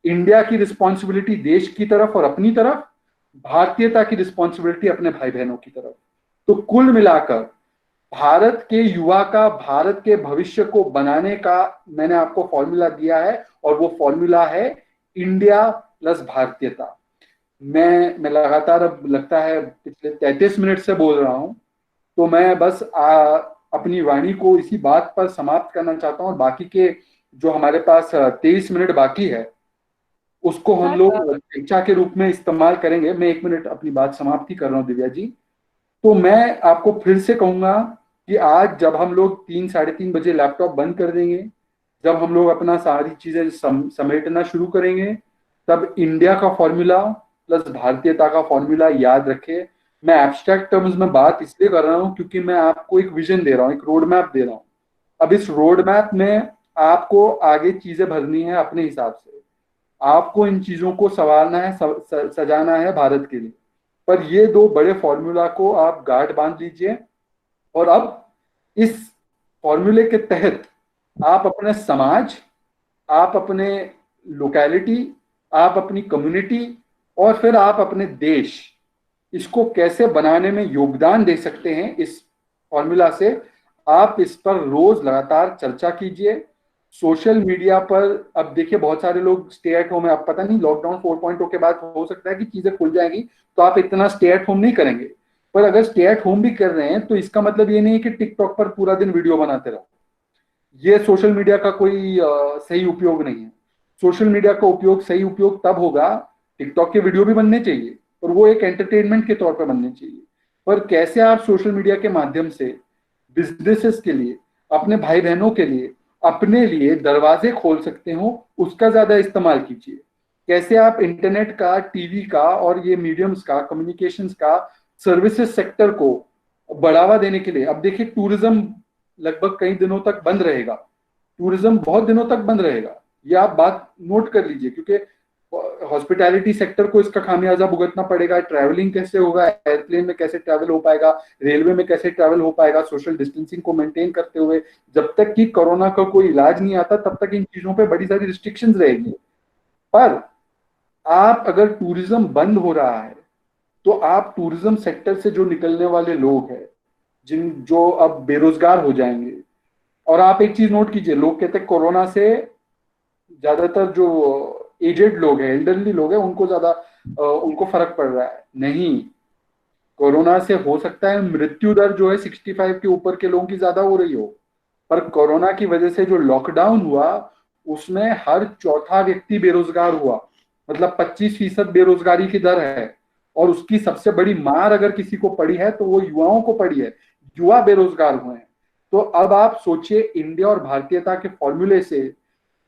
इंडिया की रिस्पॉन्सिबिलिटी देश की तरफ और अपनी तरफ, भारतीयता की रिस्पॉन्सिबिलिटी अपने भाई बहनों की तरफ। तो कुल मिलाकर भारत के युवा का, भारत के भविष्य को बनाने का मैंने आपको फॉर्मूला दिया है, और वो फॉर्मूला है इंडिया प्लस भारतीयता। मैं लगातार अब लगता है पिछले 33 मिनट से बोल रहा हूं, तो मैं बस अपनी वाणी को इसी बात पर समाप्त करना चाहता हूं। और बाकी के जो हमारे पास 23 मिनट बाकी है, उसको हम लोग चर्चा के रूप में इस्तेमाल करेंगे। मैं 1 मिनट अपनी बात समाप्ति कर रहा हूं दिव्या जी। तो मैं आपको फिर से कहूंगा कि आज जब हम लोग 3-3:30 बजे लैपटॉप बंद कर देंगे, जब हम लोग अपना सारी चीजें समेटना शुरू करेंगे, तब इंडिया का फॉर्मूला प्लस भारतीयता का फॉर्मूला याद रखें। मैं एब्स्ट्रैक्ट टर्म्स में बात इसलिए कर रहा हूं क्योंकि मैं आपको एक विजन दे रहा हूं, एक रोड मैप दे रहा हूं। अब इस रोड मैप में आपको आगे चीजें भरनी है अपने हिसाब से, आपको इन चीजों को संवारना है, सजाना है भारत के लिए। पर ये दो बड़े फॉर्मूला को आप गांठ बांध लीजिए, और अब इस फॉर्मूले के तहत आप अपने समाज, आप अपने लोकेलिटी, आप अपनी कम्युनिटी, और फिर आप अपने देश, इसको कैसे बनाने में योगदान दे सकते हैं इस फॉर्मूला से, आप इस पर रोज लगातार चर्चा कीजिए। सोशल मीडिया पर अब देखिए बहुत सारे लोग स्टे एट होम है, अब पता नहीं लॉकडाउन 4.0 के बाद हो सकता है कि चीजें खुल जाएंगी तो आप इतना स्टे एट होम नहीं करेंगे। पर अगर स्टे एट होम भी कर रहे हैं तो इसका मतलब ये नहीं है कि टिकटॉक पर पूरा दिन वीडियो बनाते रहो। ये सोशल मीडिया का कोई सही उपयोग नहीं है। सोशल मीडिया का उपयोग, सही उपयोग तब होगा, टिकटॉक के वीडियो भी बनने चाहिए और वो एक एंटरटेनमेंट के तौर पर बनने चाहिए। पर कैसे आप सोशल मीडिया के माध्यम से बिजनेसेस के लिए, अपने भाई बहनों के लिए, अपने लिए दरवाजे खोल सकते हो, उसका ज्यादा इस्तेमाल कीजिए। कैसे आप इंटरनेट का, टीवी का और ये मीडियम्स का, कम्युनिकेशंस का, सर्विसेज सेक्टर को बढ़ावा देने के लिए, अब देखिए टूरिज्म लगभग कई दिनों तक बंद रहेगा, टूरिज्म बहुत दिनों तक बंद रहेगा, ये आप बात नोट कर लीजिए, क्योंकि हॉस्पिटैलिटी सेक्टर को इसका खामियाजा भुगतना पड़ेगा। ट्रैवलिंग कैसे होगा, एयरप्लेन में कैसे ट्रैवल हो पाएगा, रेलवे में कैसे ट्रैवल हो पाएगा, सोशल डिस्टेंसिंग को मेंटेन करते हुए। जब तक कि कोरोना का कोई इलाज नहीं आता तब तक इन चीजों पे बड़ी सारी रिस्ट्रिक्शंस रहेगी। पर आप अगर टूरिज्म बंद हो रहा है तो आप टूरिज्म सेक्टर से जो निकलने वाले लोग हैं, जो अब बेरोजगार हो जाएंगे। और आप एक चीज नोट कीजिए, लोग कहते हैं कोरोना से ज्यादातर जो एजेड लोग हैं, एल्डरली लोग हैं, उनको ज्यादा उनको फर्क पड़ रहा है। नहीं, कोरोना से हो सकता है मृत्यु दर जो है 65 के ऊपर के लोगों की ज्यादा हो रही हो, पर कोरोना की वजह से जो लॉकडाउन हुआ उसमें हर चौथा व्यक्ति बेरोजगार हुआ, मतलब 25% बेरोजगारी की दर है। और उसकी सबसे बड़ी मार अगर किसी को पड़ी है तो वो युवाओं को पड़ी है, युवा बेरोजगार हुए हैं। तो अब आप सोचिए, इंडिया और भारतीयता के फॉर्मूले से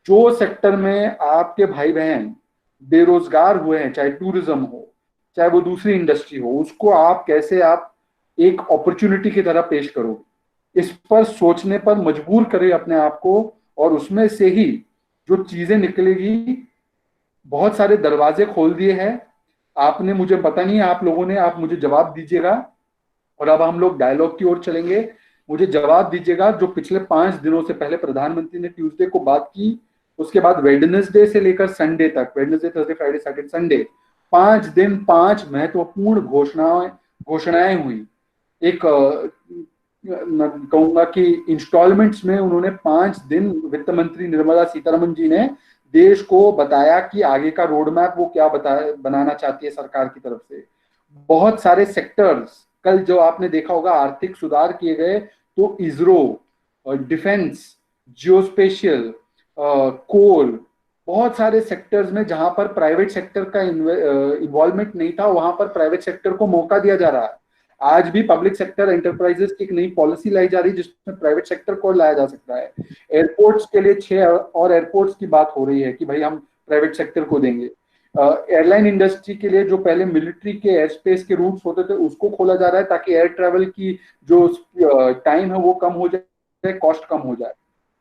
जो सेक्टर में आपके भाई बहन बेरोजगार हुए हैं, चाहे टूरिज्म हो चाहे वो दूसरी इंडस्ट्री हो, उसको आप कैसे आप एक अपॉर्चुनिटी की तरह पेश करोगे, इस पर सोचने पर मजबूर करें अपने आप को। और उसमें से ही जो चीजें निकलेगी, बहुत सारे दरवाजे खोल दिए हैं आपने, मुझे पता नहीं आप लोगों ने, आप मुझे जवाब दीजिएगा। और अब हम लोग डायलॉग की ओर चलेंगे। मुझे जवाब दीजिएगा, जो पिछले 5 दिनों से पहले प्रधानमंत्री ने ट्यूसडे को बात की, उसके बाद वेडनेसडे से लेकर संडे तक, Wednesday, Thursday, Friday, Saturday, Sunday, 5 दिन 5 महत्वपूर्ण घोषणाएं हुई। एक मैं कहूंगा कि इंस्टॉलमेंट्स में उन्होंने 5 दिन वित्त मंत्री निर्मला सीतारमन जी ने देश को बताया कि आगे का रोड मैप वो क्या बनाना चाहती है सरकार की तरफ से। बहुत सारे सेक्टर्स, कल जो आपने देखा होगा आर्थिक सुधार किए गए, तो इसरो, डिफेंस, जियोस्पेशियल, कोल, बहुत सारे सेक्टर्स में जहां पर प्राइवेट सेक्टर का इन्वॉल्वमेंट नहीं था, वहां पर प्राइवेट सेक्टर को मौका दिया जा रहा है। आज भी पब्लिक सेक्टर एंटरप्राइजेस की एक नई पॉलिसी लाई जा रही है जिसमें प्राइवेट सेक्टर को लाया जा सकता है। एयरपोर्ट्स के लिए 6 और एयरपोर्ट्स की बात हो रही है कि भाई हम प्राइवेट सेक्टर को देंगे। एयरलाइन इंडस्ट्री के लिए जो पहले मिलिट्री के एयर स्पेस के रूट्स होते थे उसको खोला जा रहा है ताकि एयर ट्रेवल की जो टाइम है वो कम हो जाए, कॉस्ट कम हो जाए।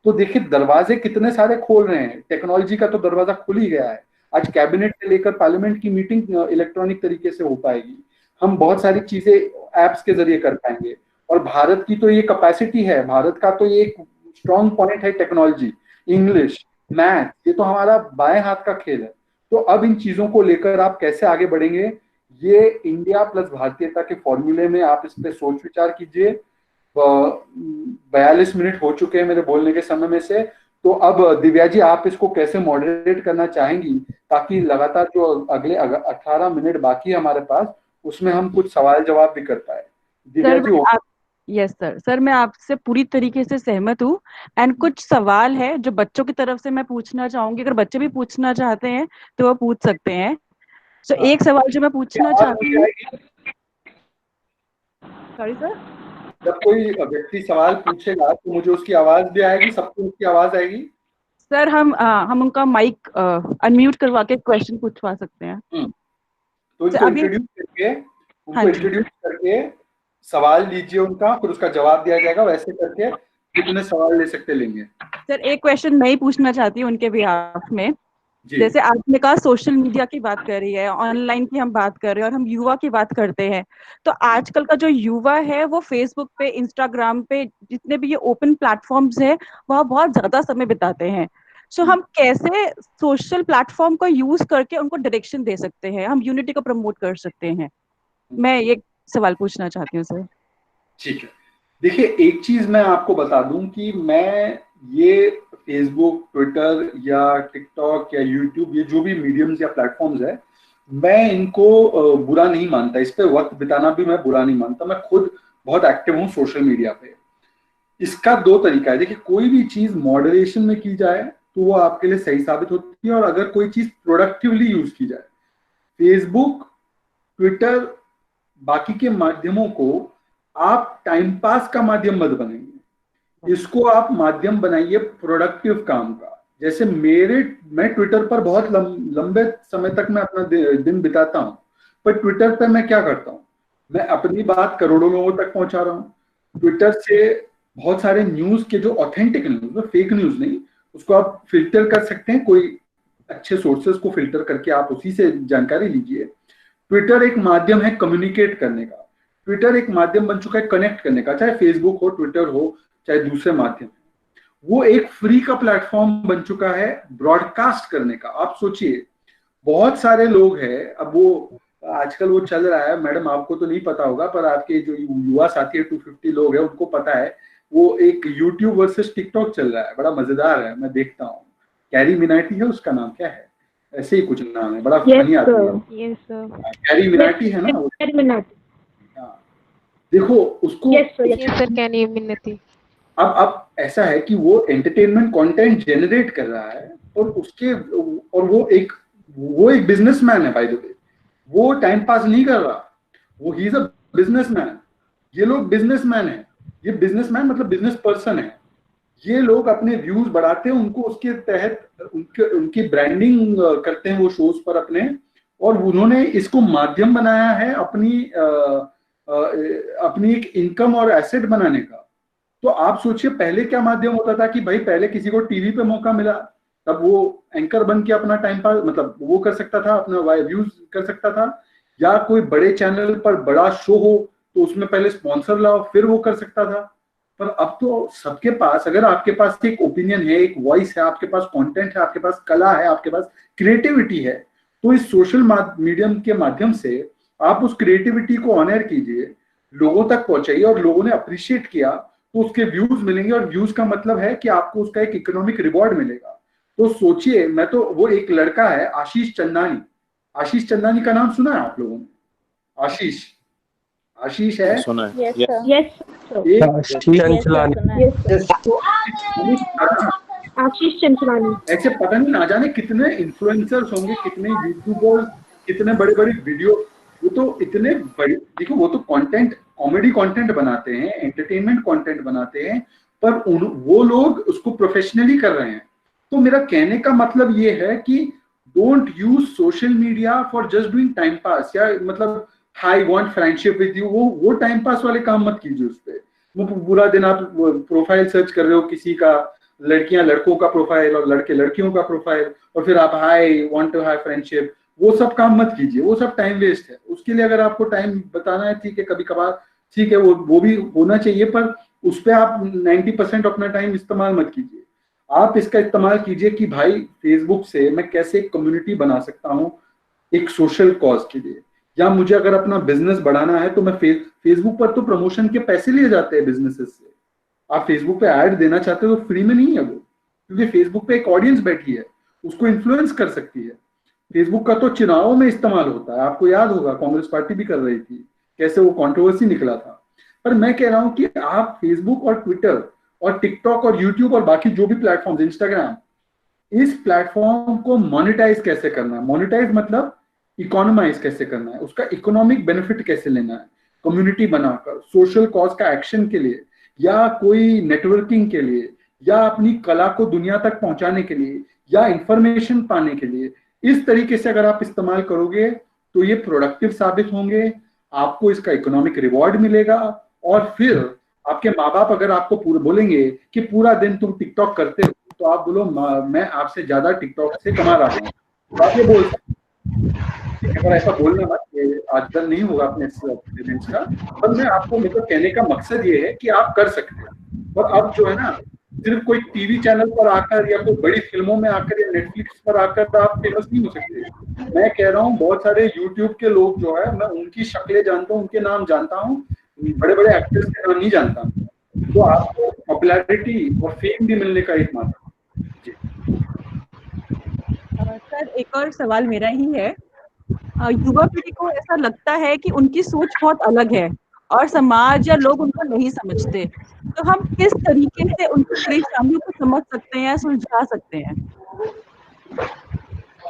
तो देखिए दरवाजे कितने सारे खोल रहे हैं, टेक्नोलॉजी का तो दरवाजा खुल ही गया है। आज कैबिनेट से लेकर पार्लियामेंट की मीटिंग इलेक्ट्रॉनिक तरीके से हो पाएगी, हम बहुत सारी चीजें एप्स के जरिए कर पाएंगे। और भारत की तो ये कैपेसिटी है, भारत का तो ये एक स्ट्रॉन्ग पॉइंट है टेक्नोलॉजी, इंग्लिश, मैथ, ये तो हमारा बाएं हाथ का खेल है। तो अब इन चीजों को लेकर आप कैसे आगे बढ़ेंगे, ये इंडिया प्लस भारतीयता के फॉर्मूले में आप इस पे सोच विचार कीजिए। 42 मिनट हो चुके हैं मेरे बोलने के समय में से, तो अब दिव्या जी आप इसको कैसे मॉडरेट करना चाहेंगी ताकि लगातार जो अगले 18 मिनट बाकी है हमारे पास उसमें हम कुछ सवाल जवाब भी कर पाए। Divya ji. Yes sir, sir मैं आपसे पूरी तरीके से सहमत हूँ। एंड कुछ सवाल है जो बच्चों की तरफ से मैं पूछना चाहूंगी, अगर बच्चे भी पूछना चाहते हैं तो वो पूछ सकते हैं। तो एक सवाल जो मैं पूछना चाहती हूँ। Sorry sir. जब कोई व्यक्ति सवाल पूछेगा तो मुझे उसकी आवाज भी आएगी, सबको उसकी आवाज आएगी? सर हम उनका माइक अनम्यूट करवा के क्वेश्चन पूछवा सकते हैं। तो इनको इंट्रोड्यूस करके सवाल लीजिए उनका, फिर उसका जवाब दिया जाएगा। वैसे करके कितने सवाल ले सकते लेंगे? सर एक क्वेश्चन मैं ही पूछना चाहती हूँ उनके बिहाफ में। जैसे आपने कहा सोशल मीडिया की बात कर रही है, ऑनलाइन की हम बात कर रहे हैं और हम युवा की बात करते हैं, तो आजकल का जो युवा है वो फेसबुक पे, इंस्टाग्राम पे, जितने भी ये ओपन प्लेटफॉर्म्स है वहाँ बहुत ज्यादा समय बिताते हैं। सो हम कैसे सोशल प्लेटफॉर्म को यूज करके उनको डायरेक्शन दे सकते हैं, हम यूनिटी को प्रमोट कर सकते हैं? मैं ये सवाल पूछना चाहती हूँ सर। ठीक है, देखिए एक चीज मैं आपको बता दूं कि मैं ये फेसबुक, ट्विटर या टिकटॉक या यूट्यूब, ये जो भी मीडियम्स या प्लेटफॉर्म्स है, मैं इनको बुरा नहीं मानता, इस पे वक्त बिताना भी मैं बुरा नहीं मानता। मैं खुद बहुत एक्टिव हूँ सोशल मीडिया पे। इसका 2 तरीका है। देखिए कोई भी चीज मॉडरेशन में की जाए तो वो आपके लिए सही साबित होती है, और अगर कोई चीज प्रोडक्टिवली यूज की जाए, फेसबुक, ट्विटर, बाकी के माध्यमों को आप टाइम पास का माध्यम मत बनाइए, इसको आप माध्यम बनाइए प्रोडक्टिव काम का। जैसे मैं ट्विटर पर बहुत लंबे समय तक मैं अपना दिन बिताता हूं, पर ट्विटर पर मैं क्या करता हूं, मैं अपनी बात करोड़ों लोगों तक पहुंचा रहा हूं। ट्विटर से बहुत सारे न्यूज के जो ऑथेंटिक न्यूज, फेक न्यूज नहीं, उसको आप फिल्टर कर सकते हैं, कोई अच्छे सोर्सेस को फिल्टर करके आप उसी से जानकारी लीजिए। ट्विटर एक माध्यम है कम्युनिकेट करने का, ट्विटर एक माध्यम बन चुका है कनेक्ट करने का, चाहे फेसबुक हो, ट्विटर हो, चाहे दूसरे माध्यम। वो एक फ्री का प्लेटफॉर्म बन चुका है ब्रॉडकास्ट करने का। आप सोचिए बहुत सारे लोग हैं, अब वो आजकल वो चल रहा है, मैडम आपको तो नहीं पता होगा पर आपके जो युवा साथी है 250 लोग हैं उनको पता है, वो एक यूट्यूब वर्सेस टिकटॉक चल रहा है, बड़ा मजेदार है, मैं देखता हूँ। कैरी मिनाटी है उसका नाम, क्या है, ऐसे ही कुछ नाम है, बड़ा फनी आदमी है। कैरी मिनाटी है ना? कैरी मिनाटी। देखो उसको। Sir carry Minati. अब ऐसा है कि वो एंटरटेनमेंट कंटेंट जनरेट कर रहा है, और वो एक बिजनेसमैन है, बाय द वे। वो टाइम पास नहीं कर रहा, वो ही इज अ बिजनेसमैन। ये लोग बिजनेसमैन है, ये बिजनेसमैन मतलब बिजनेस पर्सन है। ये लोग अपने व्यूज बढ़ाते हैं, उनको उसके तहत उनकी ब्रांडिंग करते हैं वो शोज पर अपने, और उन्होंने इसको माध्यम बनाया है अपनी एक इनकम और एसेट बनाने का। तो आप सोचिए पहले क्या माध्यम होता था कि भाई पहले किसी को टीवी पे मौका मिला तब वो एंकर बन के अपना टाइम पास, मतलब वो कर सकता था, अपना व्यूज कर सकता था, या कोई बड़े चैनल पर बड़ा शो हो तो उसमें पहले स्पॉन्सर लाओ फिर वो कर सकता था। पर अब तो सबके पास, अगर आपके पास एक ओपिनियन है, एक वॉइस है, आपके पास कंटेंट है, आपके पास कला है, आपके पास क्रिएटिविटी है, तो इस सोशल मीडियम के माध्यम से आप उस क्रिएटिविटी को ऑनर कीजिए, लोगों तक पहुंचाइए, और लोगों ने अप्रिशिएट किया तो उसके व्यूज मिलेंगे, और व्यूज का मतलब है कि आपको उसका एक इकोनॉमिक रिवॉर्ड मिलेगा। तो सोचिए, मैं तो, वो एक लड़का है आशीष चंदानी, आशीष चंदानी का नाम सुना है आप लोगों ने? आशीष, आशीष है, सुना है। आशीष चंचलानी। ऐसे पता नहीं ना जाने कितने इन्फ्लुएंसर्स होंगे, कितने यूट्यूबर्स, कितने बड़े बड़े वीडियो, वो तो इतने बड़े, देखो वो तो कंटेंट, कॉमेडी कंटेंट बनाते हैं, एंटरटेनमेंट कंटेंट बनाते हैं, पर वो लोग उसको प्रोफेशनली कर रहे हैं। तो मेरा कहने का मतलब ये है कि don't use social media for just doing time pass, या मतलब high want friendship with you, वो टाइम पास वाले काम मत कीजिए उस पर। वो पूरा दिन आप प्रोफाइल सर्च कर रहे हो किसी का, लड़कियां लड़कों का प्रोफाइल और लड़के लड़कियों का प्रोफाइल, और फिर आप high want to have friendship, वो सब काम मत कीजिए, वो सब टाइम वेस्ट है। उसके लिए अगर आपको टाइम बताना है, ठीक है, कभी कभार ठीक है, वो भी होना चाहिए, पर उस पर आप 90% अपना टाइम इस्तेमाल मत कीजिए। आप इसका इस्तेमाल कीजिए कि भाई फेसबुक से मैं कैसे एक कम्युनिटी बना सकता हूँ एक सोशल कॉज के लिए, या मुझे अगर अपना बिजनेस बढ़ाना है तो मैं फेसबुक पर तो प्रमोशन के पैसे लिए जाते हैं बिजनेसेस से। आप फेसबुक पे ऐड देना चाहते हो तो फ्री में नहीं है वो, क्योंकि फेसबुक पे एक ऑडियंस बैठी है, उसको इन्फ्लुएंस कर सकती है। फेसबुक का तो चुनावों में इस्तेमाल होता है, आपको याद होगा कांग्रेस पार्टी भी कर रही थी, कैसे वो कंट्रोवर्सी निकला था। पर मैं कह रहा हूं कि आप फेसबुक और ट्विटर और टिकटॉक और यूट्यूब और बाकी जो भी प्लेटफॉर्म, इंस्टाग्राम, इस प्लेटफॉर्म को मोनेटाइज कैसे करना है, मोनेटाइज मतलब इकोनोमाइज कैसे करना है, उसका इकोनॉमिक बेनिफिट कैसे लेना है, कम्युनिटी बनाकर, सोशल कॉज का एक्शन के लिए, या कोई नेटवर्किंग के लिए, या अपनी कला को दुनिया तक पहुंचाने के लिए, या इंफॉर्मेशन पाने के लिए। इस तरीके से अगर आप इस्तेमाल करोगे तो ये प्रोडक्टिव साबित होंगे, आपको इसका इकोनॉमिक रिवॉर्ड मिलेगा, और फिर आपके माँ बाप अगर आपको पूरे बोलेंगे कि पूरा दिन तुम टिकटॉक करते हो, तो आप बोलो मैं आपसे ज्यादा टिकटॉक से कमा रहा हूँ, तो आप ये बोल सकते हैं। अगर ऐसा बोलना मत, ये आदत नहीं होगा अपने पेरेंट्स का, पर मैं आपको, मतलब कहने का मकसद ये है कि आप कर सकते हैं। और अब जो है ना, सिर्फ कोई टीवी चैनल पर आकर या कोई बड़ी फिल्मों में आकर या नेटफ्लिक्स पर आकर तो आप फेमस नहीं हो सकते। मैं कह रहा हूँ बहुत सारे यूट्यूब के लोग जो है, मैं उनकी शक्लें जानता हूँ, उनके नाम जानता हूँ, बड़े बड़े एक्टर्स के नाम नहीं जानता। तो आपको पॉपुलैरिटी और फेम भी मिलने का एक माध्यम। सर एक और सवाल मेरा ही है, युवा पीढ़ी को ऐसा लगता है कि उनकी सोच बहुत अलग है और समाज या लोग उनको नहीं समझते, तो हम किस तरीके से उनकी परेशानियों को समझ सकते हैं या सुलझा सकते हैं?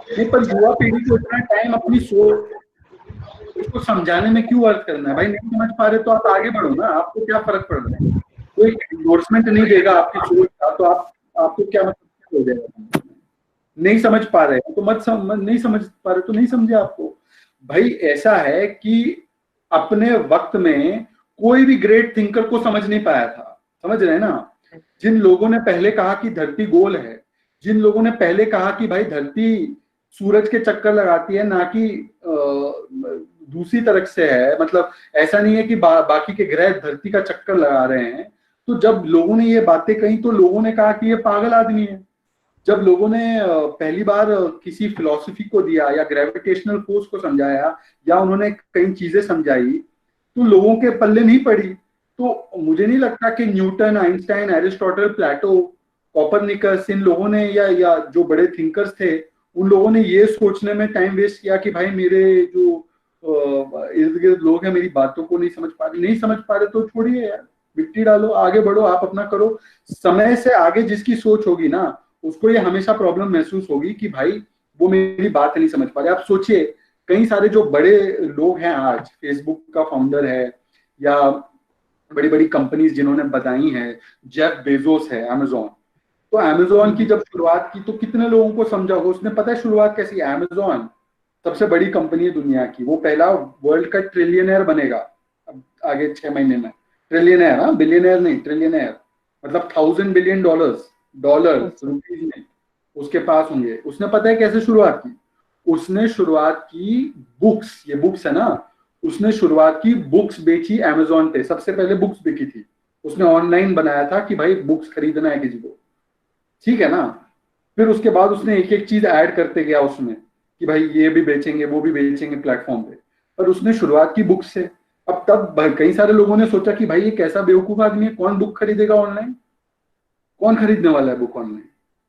नहीं, पर युवा पीढ़ी को इतना टाइम अपनी सोच को समझाने में क्यों अर्थ करना है भाई? नहीं समझ पा रहे तो आप आगे बढ़ो ना, आपको क्या फर्क पड़ रहा है? कोई एंडोर्समेंट नहीं देगा आपकी सोच का, तो आपको क्या मतलब हो जाएगा? नहीं समझ पा रहे तो नहीं समझ पा रहे तो नहीं समझे आपको। भाई ऐसा है कि अपने वक्त में कोई भी ग्रेट थिंकर को समझ नहीं पाया था, समझ रहे हैं ना? जिन लोगों ने पहले कहा कि धरती गोल है, जिन लोगों ने पहले कहा कि भाई धरती सूरज के चक्कर लगाती है ना कि दूसरी तरफ से है, मतलब ऐसा नहीं है कि बाकी के ग्रह धरती का चक्कर लगा रहे हैं, तो जब लोगों ने ये बातें कही तो लोगों ने कहा कि ये पागल आदमी है। जब लोगों ने पहली बार किसी फिलॉसफी को दिया या ग्रेविटेशनल फोर्स को समझाया या उन्होंने कई चीजें समझाई तो लोगों के पल्ले नहीं पड़ी। तो मुझे नहीं लगता कि न्यूटन, आइंस्टाइन, एरिस्टोटल, प्लेटो, कोपरनिकस, इन लोगों ने या जो बड़े थिंकर्स थे उन लोगों ने ये सोचने में टाइम वेस्ट किया कि भाई मेरे जो इर्द गिर्द लोग हैं मेरी बातों को नहीं समझ पा रहे तो छोड़िए यार, मिट्टी डालो, आगे बढ़ो, आप अपना करो। समय से आगे जिसकी सोच होगी ना उसको ये हमेशा प्रॉब्लम महसूस होगी कि भाई वो मेरी बात नहीं समझ पा रहे। आप सोचिए कई सारे जो बड़े लोग हैं, आज फेसबुक का फाउंडर है या बड़ी बड़ी कंपनीज जिन्होंने बताई हैं, जेफ बेजोस है, अमेजोन। तो अमेजोन की जब शुरुआत की तो कितने लोगों को समझा होगा, उसने पता है शुरुआत कैसी है? अमेजोन सबसे बड़ी कंपनी है दुनिया की, वो पहला वर्ल्ड का ट्रिलियनर बनेगा अब आगे 6 महीने में। ट्रिलियनर, हाँ, बिलियनर नहीं, ट्रिलियनर, मतलब $1000 बिलियन रुपीज में उसके पास होंगे। उसने पता है कैसे शुरुआत की? उसने शुरुआत की बुक्स, ये बुक्स है ना, उसने शुरुआत की बुक्स बेची अमेजोन पे, सबसे पहले बुक्स बिकी थी। उसने ऑनलाइन बनाया था कि भाई बुक्स खरीदना है किसी को, ठीक है ना? फिर उसके बाद उसने एक एक चीज ऐड करते गया उसमें, कि भाई ये भी बेचेंगे वो भी बेचेंगे प्लेटफॉर्म पे, पर उसने शुरुआत की बुक से। अब तब कई सारे लोगों ने सोचा कि भाई ये कैसा बेवकूफ आदमी है, कौन बुक खरीदेगा ऑनलाइन, कौन खरीदने वाला है बुक ऑनलाइन।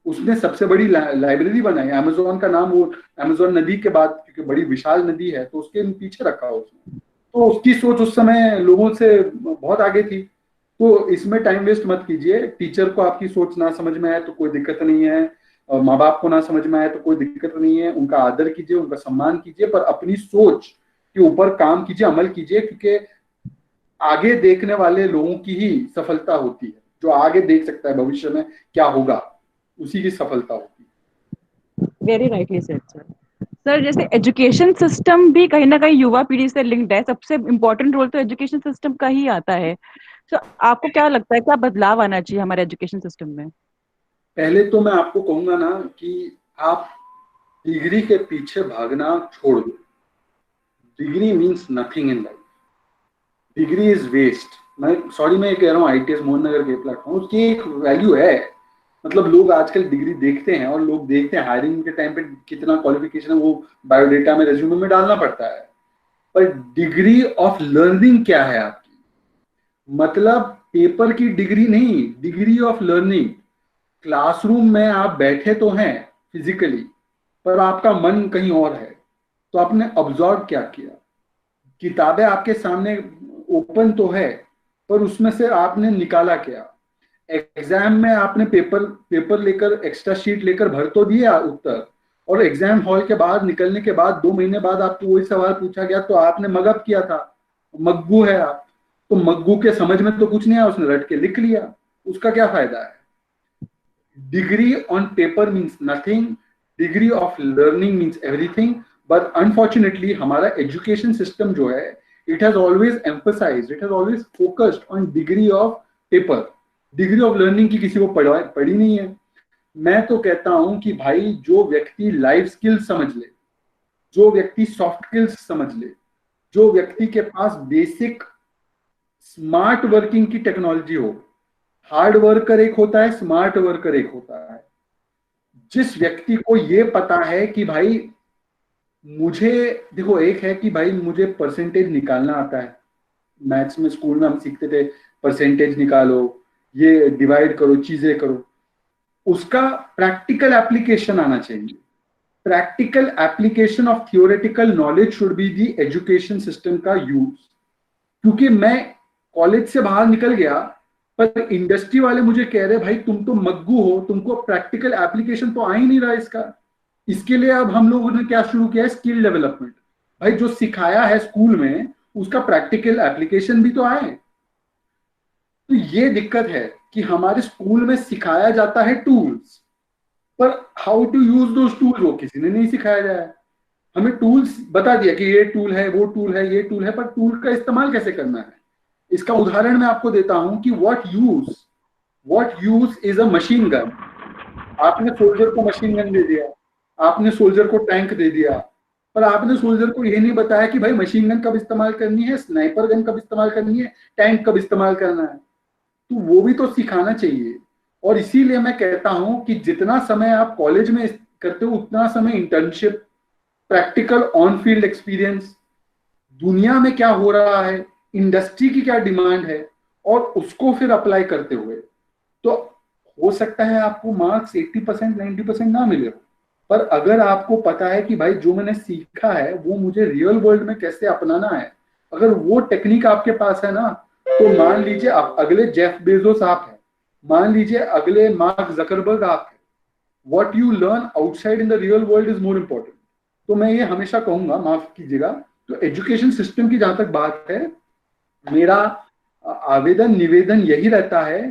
उसने सबसे बड़ी लाइब्रेरी बनाई, अमेजोन का नाम वो अमेजोन नदी के बाद, क्योंकि बड़ी विशाल नदी है तो उसके पीछे रखा उसने। तो उसकी सोच उस समय लोगों से बहुत आगे थी। तो इसमें टाइम वेस्ट मत कीजिए। टीचर को आपकी सोच ना समझ में आए तो कोई दिक्कत नहीं है, और माँ बाप को ना समझ में आए तो कोई दिक्कत नहीं है, उनका आदर कीजिए, उनका सम्मान कीजिए, पर अपनी सोच के ऊपर काम कीजिए, अमल कीजिए, क्योंकि आगे देखने वाले लोगों की ही सफलता होती है। जो आगे देख सकता है भविष्य में क्या होगा, उसी की सफलता होती है। Very rightly said sir. Sir जैसे एजुकेशन सिस्टम भी कहीं ना कहीं युवा पीढ़ी से लिंक्ड है, सबसे इम्पोर्टेंट रोल तो एजुकेशन सिस्टम का ही आता है। तो आपको क्या लगता है क्या बदलाव आना चाहिए हमारे एजुकेशन सिस्टम में? पहले तो मैं आपको कहूंगा ना कि आप डिग्री के पीछे भागना छोड़ दो। Degree means nothing in life. Degree is waste. मैं कह रहा हूँ आईटीएस मोहन नगर के प्लेटफॉर्म, उसकी एक वैल्यू है। मतलब लोग आजकल डिग्री देखते हैं, और लोग देखते हैं हायरिंग के टाइम पे कितना क्वालिफिकेशन है वो बायोडेटा में, रेज्यूमे में डालना पड़ता है। पर डिग्री ऑफ लर्निंग क्या है आपकी? मतलब पेपर की डिग्री नहीं, डिग्री ऑफ लर्निंग। क्लासरूम में आप बैठे तो हैं फिजिकली, पर आपका मन कहीं और है। तो आपने ऑब्जर्व क्या किया? किताबें आपके सामने ओपन तो है, पर उसमें से आपने निकाला क्या? एग्जाम में आपने पेपर पेपर लेकर, एक्स्ट्रा शीट लेकर भर तो दिया उत्तर, और एग्जाम हॉल के बाहर निकलने के बाद 2 महीने बाद आपको वही सवाल पूछा गया तो आपने मगअप किया था, मग्गू है आप। तो मग्गू के समझ में तो कुछ नहीं आया, उसने रट के लिख लिया, उसका क्या फायदा है? Degree on paper means nothing, degree of learning means everything. But unfortunately हमारा एजुकेशन सिस्टम जो है, it has always emphasised, it has always focused on degree of paper. Degree of learning की किसी को पढ़ी नहीं है। मैं तो कहता हूं कि भाई जो व्यक्ति लाइफ स्किल्स समझ ले, जो व्यक्ति सॉफ्ट स्किल्स समझ ले, जो व्यक्ति के पास बेसिक स्मार्ट वर्किंग की टेक्नोलॉजी हो। हार्ड वर्कर एक होता है, स्मार्ट वर्कर एक होता है। जिस व्यक्ति को ये पता है कि भाई मुझे, देखो एक है कि भाई मुझे परसेंटेज निकालना आता है, मैथ्स में स्कूल में हम सीखते थे परसेंटेज निकालो, ये डिवाइड करो, चीजें करो। उसका प्रैक्टिकल एप्लीकेशन आना चाहिए। Practical application of theoretical knowledge should be the education system का यूज। क्योंकि मैं कॉलेज से बाहर निकल गया, पर इंडस्ट्री वाले मुझे कह रहे भाई तुम तो मग्गू हो, तुमको प्रैक्टिकल एप्लीकेशन तो आ ही नहीं रहा इसका। इसके लिए अब हम लोगों ने क्या शुरू किया है? Skill development. भाई जो सिखाया है स्कूल में उसका प्रैक्टिकल एप्लीकेशन भी तो आए। तो ये दिक्कत है कि हमारे स्कूल में सिखाया जाता है टूल्स, पर how to use those tools वो किसी ने नहीं सिखाया जाए। हमें टूल्स बता दिया कि ये टूल है, वो टूल है, ये टूल है, पर टूल का इस्तेमाल कैसे करना है? इसका उदाहरण मैं आपको देता हूं कि what use is a machine gun. आपने सोल्जर को मशीन गन दे दिया, आपने सोल्जर को टैंक दे दिया, पर आपने सोल्जर को यह नहीं बताया कि भाई मशीन गन कब इस्तेमाल करनी है, स्नाइपर गन कब इस्तेमाल करनी है, टैंक कब इस्तेमाल करना है। तो वो भी तो सिखाना चाहिए। और इसीलिए मैं कहता हूं कि जितना समय आप कॉलेज में करते हो उतना समय internship, practical on field experience, दुनिया में क्या हो रहा है, इंडस्ट्री की क्या डिमांड है, और उसको फिर अप्लाई करते हुए, तो हो सकता है आपको मार्क्स 80% 90% ना मिले हो, पर अगर आपको पता है कि भाई जो मैंने सीखा है वो मुझे रियल वर्ल्ड में कैसे अपनाना है, अगर वो टेक्निक आपके पास है ना, तो मान लीजिए आप अगले जेफ बेजोस आप हैं, मान लीजिए अगले मार्क जकरबर्ग आप हैं। What you learn outside in the real world is more important. तो मैं ये हमेशा कहूंगा, माफ कीजिएगा, तो एजुकेशन सिस्टम की जहां तक बात है, मेरा आवेदन निवेदन यही रहता है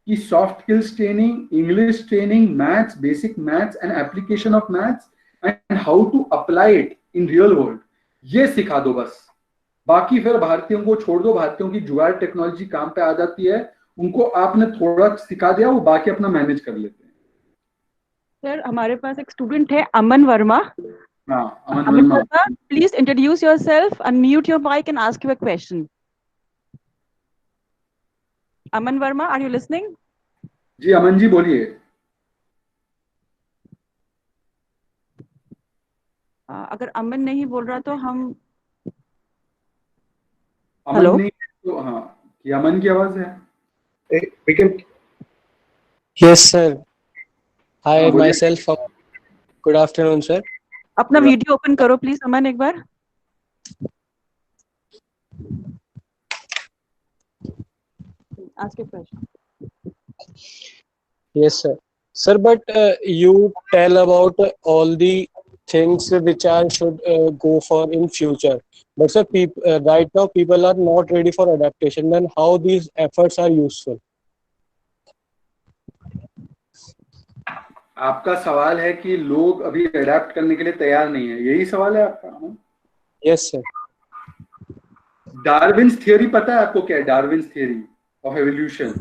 कि soft skills training, English training, maths, basic maths and application of maths and how to apply it in real world, ये सिखा दो बस। बाकी फिर भारतीयों को छोड़ दो, भारतीयों की जुगाड़ टेक्नोलॉजी काम पे आ जाती है, उनको आपने थोड़ा सिखा दिया, वो बाकी अपना मैनेज कर लेते हैं। सर हमारे पास एक स्टूडेंट है अमन वर्मा। हाँ, Aman Aman Verma. Verma, please introduce yourself, unmute your mic and ask you a question. Aman Verma, are you listening? जी अमन जी बोलिए। अगर अमन नहीं बोल रहा तो हम अमन हेलो नहीं तो हाँ, ये अमन की आवाज है। We can. Yes, sir. हाँ Hi, बोलिए। myself. Good afternoon, sir. अपना वीडियो ओपन करो प्लीज अमन एक बार। आज के प्रश्न। Yes, sir. Sir, but you tell about all the things which I should go for in future. But sir, right now people are not ready for adaptation. Then how these efforts are useful? आपका सवाल है कि लोग अभी adapt करने के लिए तैयार नहीं है, यही सवाल है आपका? Yes, sir. डार्विन्स थियरी पता है आपको क्या है? Darwin's theory of evolution.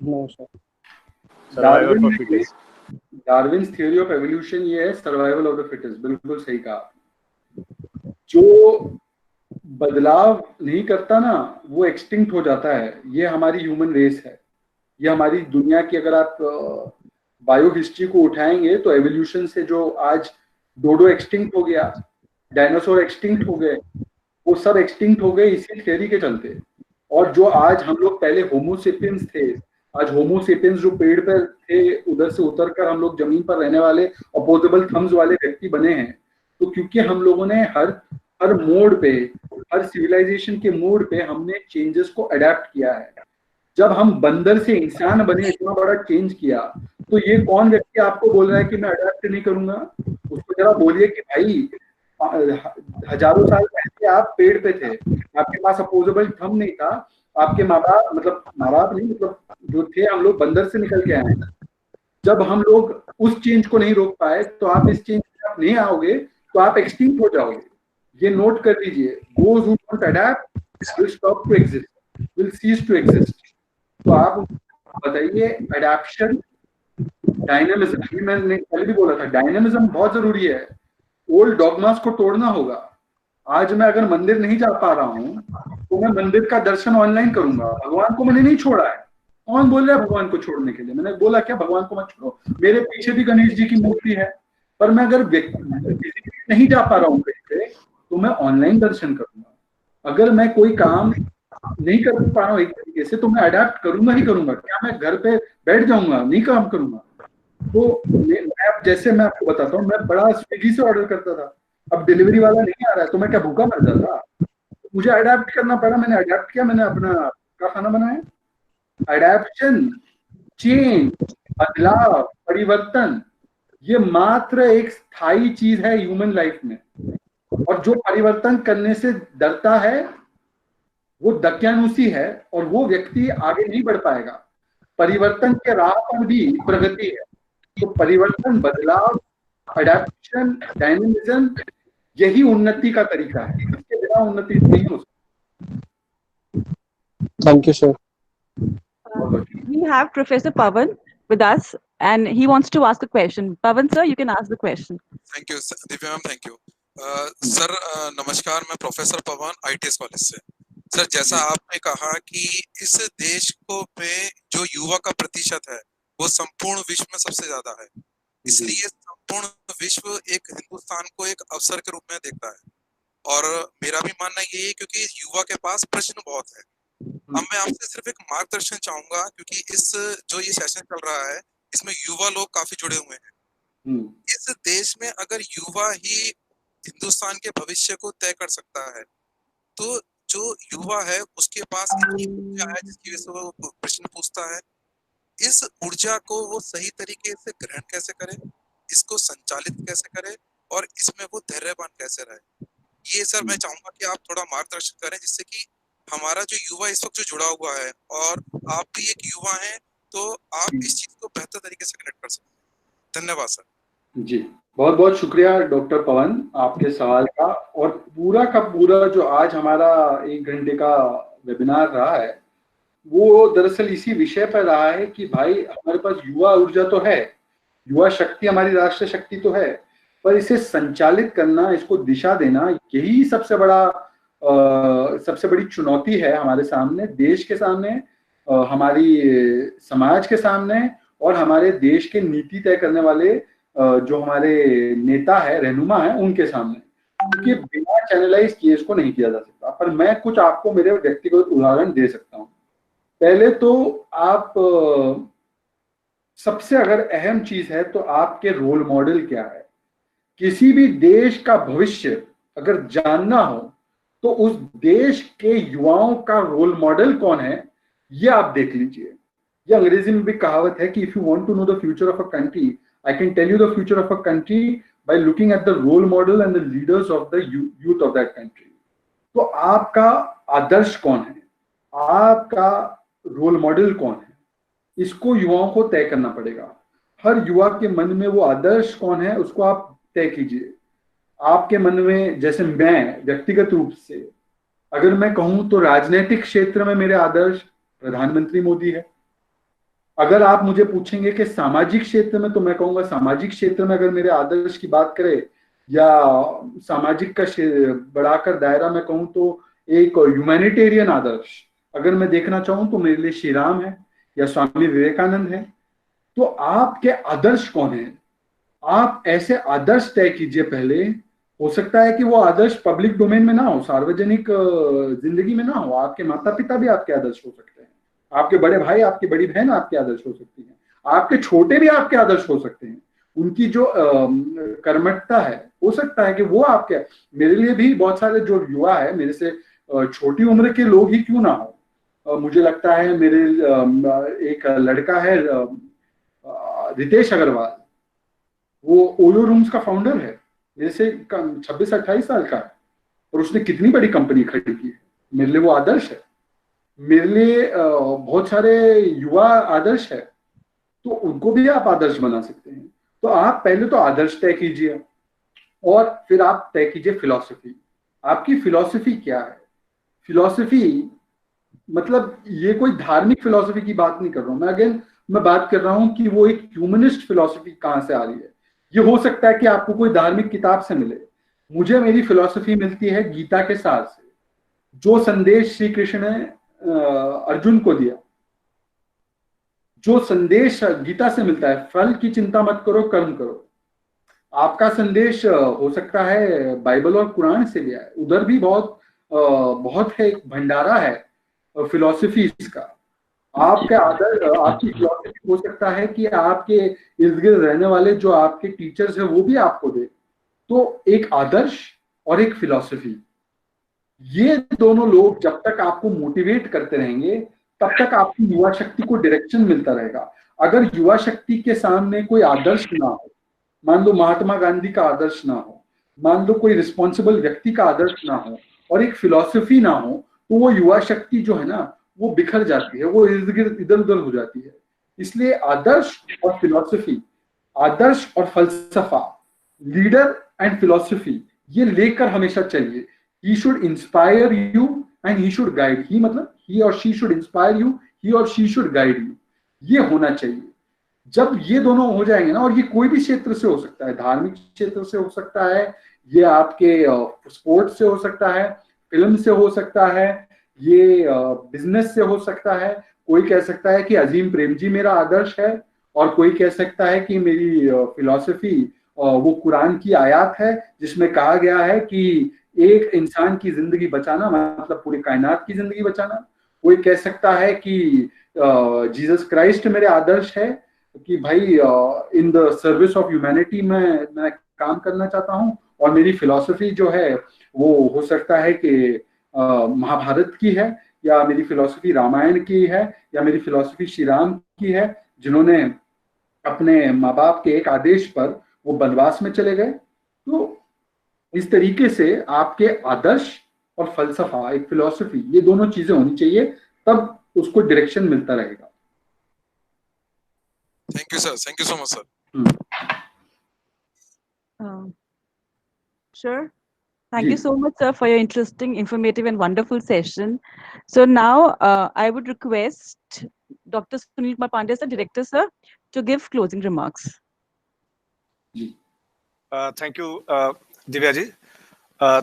No, sir. Survival for fittest. Darwin's theory of evolution ये है, सर्वाइवल ऑफ द फिटेस्ट। बिल्कुल सही कहा। जो बदलाव नहीं करता ना वो एक्सटिंक्ट हो जाता है। ये हमारी ह्यूमन रेस है, ये हमारी दुनिया की, अगर आप बायो हिस्ट्री को उठाएंगे तो एवोल्यूशन से जो आज डोडो एक्सटिंक्ट हो गया, डायनासोर एक्सटिंक्ट हो गए, वो सब एक्सटिंक्ट हो गए इसी थियरी के चलते। और जो आज हम लोग, पहले होमोसेपियंस थे, आज होमोसेपियंस जो पेड़ पर थे उधर से उतर कर हम लोग जमीन पर रहने वाले अपोजेबल थम्स वाले व्यक्ति बने हैं। तो क्योंकि हम लोगों ने हर मोड पे, हर सिविलाइजेशन के मोड पे हमने चेंजेस को अडेप्ट किया है। जब हम बंदर से इंसान बने, इतना बड़ा चेंज किया, तो ये कौन व्यक्ति आपको बोल रहा है कि मैं अडेप्ट नहीं करूंगा? उसको जरा बोलिए कि भाई हजारों साल पहले आप पेड़ पे थे, आपके पास अपोजेबल थंब नहीं था, आपके माँ बाप नहीं, मतलब जो थे, हम लोग बंदर से निकल के आए। जब हम लोग उस चेंज को नहीं रोक पाए तो आप इस चेंज में आप नहीं आओगे तो आप एक्सटिंक्ट हो जाओगे। ये नोट कर लीजिए, those who don't adapt will stop to exist, will cease to exist। तो आप बताइए, अडेप्शन, डायनामिज्म, मैंने पहले भी बोला था, डायनामिज्म बहुत जरूरी है। ओल्ड डॉगमास को तोड़ना होगा। आज मैं अगर मंदिर नहीं जा पा रहा हूँ तो मैं मंदिर का दर्शन ऑनलाइन करूंगा। भगवान को मैंने नहीं छोड़ा है। कौन बोल रहा है भगवान को छोड़ने के लिए? मैंने बोला क्या भगवान को मत छोड़ो? मेरे पीछे भी गणेश जी की मूर्ति है, पर मैं अगर नहीं जा पा रहा हूँ कहीं पे तो मैं ऑनलाइन दर्शन करूंगा। अगर मैं कोई काम नहीं कर पा रहा हूँ एक तरीके से तो मैं अडेप्ट करूंगा ही करूंगा। क्या मैं घर पे बैठ जाऊंगा, नहीं काम करूंगा? तो मैं जैसे मैं आपको बताता हूँ, मैं बड़ा स्विगी से ऑर्डर करता था, अब डिलीवरी वाला नहीं आ रहा है तो मैं क्या भूखा मर जाता? मुझे अडेप्ट करना पड़ा, मैंने अडेप्ट किया, मैंने अपना का खाना बनाया। अडेप्शन, चेंज, बदलाव, परिवर्तन, ये मात्र एक स्थायी चीज है ह्यूमन लाइफ में। और जो परिवर्तन करने से डरता है वो दकियानुसी है और वो व्यक्ति आगे नहीं बढ़ पाएगा। परिवर्तन के राह पर भी प्रगति है। तो परिवर्तन, बदलाव, अडेप्शन, डायनेमिज्म, यही उन्नति का तरीका है। इसके बिना उन्नति नहीं हो सकती। Thank you, sir. We have Professor Pavan with us and he wants to ask a question. Pavan sir, you can ask the question. Thank you, Divya ma'am, thank you. Sir नमस्कार, मैं प्रोफेसर पवन ITS college से। Sir जैसा आपने कहा कि इस देश को में जो युवा का प्रतिशत है वो संपूर्ण विश्व में सबसे ज्यादा है, इसलिए संपूर्ण विश्व एक हिंदुस्तान को एक अवसर के रूप में देखता है। और मेरा भी मानना यही है क्योंकि युवा के पास प्रश्न बहुत है। अब मैं आपसे सिर्फ एक मार्गदर्शन चाहूंगा क्योंकि इस जो ये सेशन चल रहा है इसमें युवा लोग काफी जुड़े हुए हैं। इस देश में अगर युवा ही हिंदुस्तान के भविष्य को तय कर सकता है तो जो युवा है उसके पास इतनी ऊर्जा है जिसकी वजह से वो प्रश्न पूछता है। इस ऊर्जा को वो सही तरीके से ग्रहण कैसे करे, इसको संचालित कैसे करे और इसमें वो धैर्यवान कैसे रहे, ये सर मैं चाहूंगा कि आप थोड़ा मार्गदर्शन करें जिससे कि हमारा जो युवा इस वक्त जो जुड़ा हुआ है और आप भी एक युवा हैं तो आप इस चीज को बेहतर तरीके से कनेक्ट कर सकते हैं। धन्यवाद सर। जी बहुत बहुत शुक्रिया डॉक्टर पवन आपके सवाल का। और पूरा का पूरा जो आज हमारा 1 घंटे का वेबिनार रहा है वो दरअसल इसी विषय पर रहा है कि भाई हमारे पास युवा ऊर्जा तो है, युवा शक्ति हमारी राष्ट्र शक्ति तो है, पर इसे संचालित करना, इसको दिशा देना, यही सबसे बड़ी चुनौती है हमारे सामने, देश के सामने, हमारी समाज के सामने और हमारे देश के नीति तय करने वाले जो हमारे नेता है, रहनुमा है, उनके सामने, क्योंकि बिना चैनलाइज किए इसको नहीं किया जा सकता। पर मैं कुछ आपको मेरे व्यक्तिगत उदाहरण दे सकता हूँ। पहले तो आप सबसे अगर अहम चीज है तो आपके रोल मॉडल क्या है। किसी भी देश का भविष्य अगर जानना हो तो उस देश के युवाओं का रोल मॉडल कौन है, ये आप देख लीजिए। ये अंग्रेजी में भी कहावत है कि if you want to know the future of a country, I can tell you the future of a country by looking at the role model and the leaders of the youth of that country. तो आपका आदर्श कौन है, आपका role model कौन है, इसको युवाओं को तय करना पड़ेगा। हर युवा के मन में वो आदर्श कौन है उसको आप तय कीजिए। आपके मन में, जैसे मैं व्यक्तिगत रूप से अगर मैं कहूं तो राजनीतिक क्षेत्र में मेरे आदर्श प्रधानमंत्री मोदी है। अगर आप मुझे पूछेंगे कि सामाजिक क्षेत्र में, तो मैं कहूंगा सामाजिक क्षेत्र में अगर मेरे आदर्श की बात करें या सामाजिक का बढ़ाकर दायरा में कहूं तो एक ह्यूमैनिटेरियन आदर्श अगर मैं देखना चाहूं तो मेरे लिए श्री राम है या स्वामी विवेकानंद है। तो आपके आदर्श कौन है, आप ऐसे आदर्श तय कीजिए पहले। हो सकता है कि वो आदर्श पब्लिक डोमेन में ना हो, सार्वजनिक जिंदगी में ना हो। आपके माता पिता भी आपके आदर्श हो सकते हैं, आपके बड़े भाई, आपकी बड़ी बहन आपके आदर्श हो सकती है, आपके छोटे भी आपके आदर्श हो सकते हैं। उनकी जो कर्मठता है, हो सकता है कि वो आपके, मेरे लिए भी बहुत सारे जो युवा है, मेरे से छोटी उम्र के लोग ही क्यों ना हो, मुझे लगता है मेरे एक लड़का है रितेश अग्रवाल, वो ओयो रूम्स का फाउंडर है, मेरे से 26-28 साल का है, और उसने कितनी बड़ी कंपनी खड़ी की है। मेरे लिए वो आदर्श है। मेरे लिए बहुत सारे युवा आदर्श है, तो उनको भी आप आदर्श बना सकते हैं। तो आप पहले तो आदर्श तय कीजिए और फिर आप तय कीजिए फिलॉसफी। आपकी फिलॉसफी क्या है। फिलॉसफी मतलब ये कोई धार्मिक फिलॉसफी की बात नहीं कर रहा हूं मैं बात कर रहा हूं कि वो एक ह्यूमनिस्ट फिलॉसफी कहां से आ रही है। ये हो सकता है कि आपको कोई धार्मिक किताब से मिले, मुझे मेरी फिलॉसफी मिलती है गीता के सार से। जो संदेश श्री कृष्ण ने अर्जुन को दिया, जो संदेश गीता से मिलता है, फल की चिंता मत करो, कर्म करो। आपका संदेश हो सकता है बाइबल और कुरान से लिया है, उधर भी बहुत है, भंडारा है फिलॉसफीज का। आपके आदर, आपकी फिलॉसफी हो सकता है कि आपके इर्द गिर्द रहने वाले जो आपके टीचर्स हैं वो भी आपको दे। तो एक आदर्श और एक फिलॉसफी, ये दोनों लोग जब तक आपको मोटिवेट करते रहेंगे तब तक आपकी युवा शक्ति को डायरेक्शन मिलता रहेगा। अगर युवा शक्ति के सामने कोई आदर्श ना हो, मान लो महात्मा गांधी का आदर्श ना हो, मान लो कोई रिस्पॉन्सिबल व्यक्ति का आदर्श ना हो और एक फिलॉसफी ना हो, तो वो युवा शक्ति जो है ना वो बिखर जाती है, वो इर्द गिर्द इधर उधर हो जाती है। इसलिए आदर्श और फिलॉसफी, आदर्श और फलसफा, लीडर एंड फिलॉसफी, ये लेकर हमेशा चलिए। He should inspire you and he should guide. He मतलब ही और she should inspire you, he और शी शुड गाइड यू। ये होना चाहिए। जब ये दोनों हो जाएंगे ना, और ये कोई भी क्षेत्र से हो सकता है, धार्मिक क्षेत्र से हो सकता है, ये आपके स्पोर्ट्स से हो सकता है, फिल्म से हो सकता है, ये बिजनेस से हो सकता है। कोई कह सकता है कि अजीम प्रेमजी मेरा आदर्श है, और कोई कह सकता है कि मेरी फिलॉसफी वो कुरान की आयत है जिसमें कहा गया है कि एक इंसान की जिंदगी बचाना मतलब पूरी कायनात की जिंदगी बचाना। कोई कह सकता है कि जीसस क्राइस्ट मेरे आदर्श है कि भाई in the service of humanity मैं काम करना चाहता हूँ, और मेरी फिलॉसफी जो है वो हो सकता है कि महाभारत की है, या मेरी फिलॉसफी रामायण की है, या मेरी फिलॉसफी श्री राम की है, जिन्होंने अपने माँ बाप के एक आदेश पर वो वनवास में चले गए। तो इस तरीके से आपके आदर्श और फलसफा, एक फिलॉसफी, ये दोनों चीजें होनी चाहिए, तब उसको डायरेक्शन मिलता रहेगा। Thank you sir, thank you so much sir. Sure. Thank you so much, sir, for your interesting, informative, and wonderful session. So now I would request Dr. Sunil Kumar Pandey, sir, Director, sir, to give closing remarks. Thank you, Divya ji.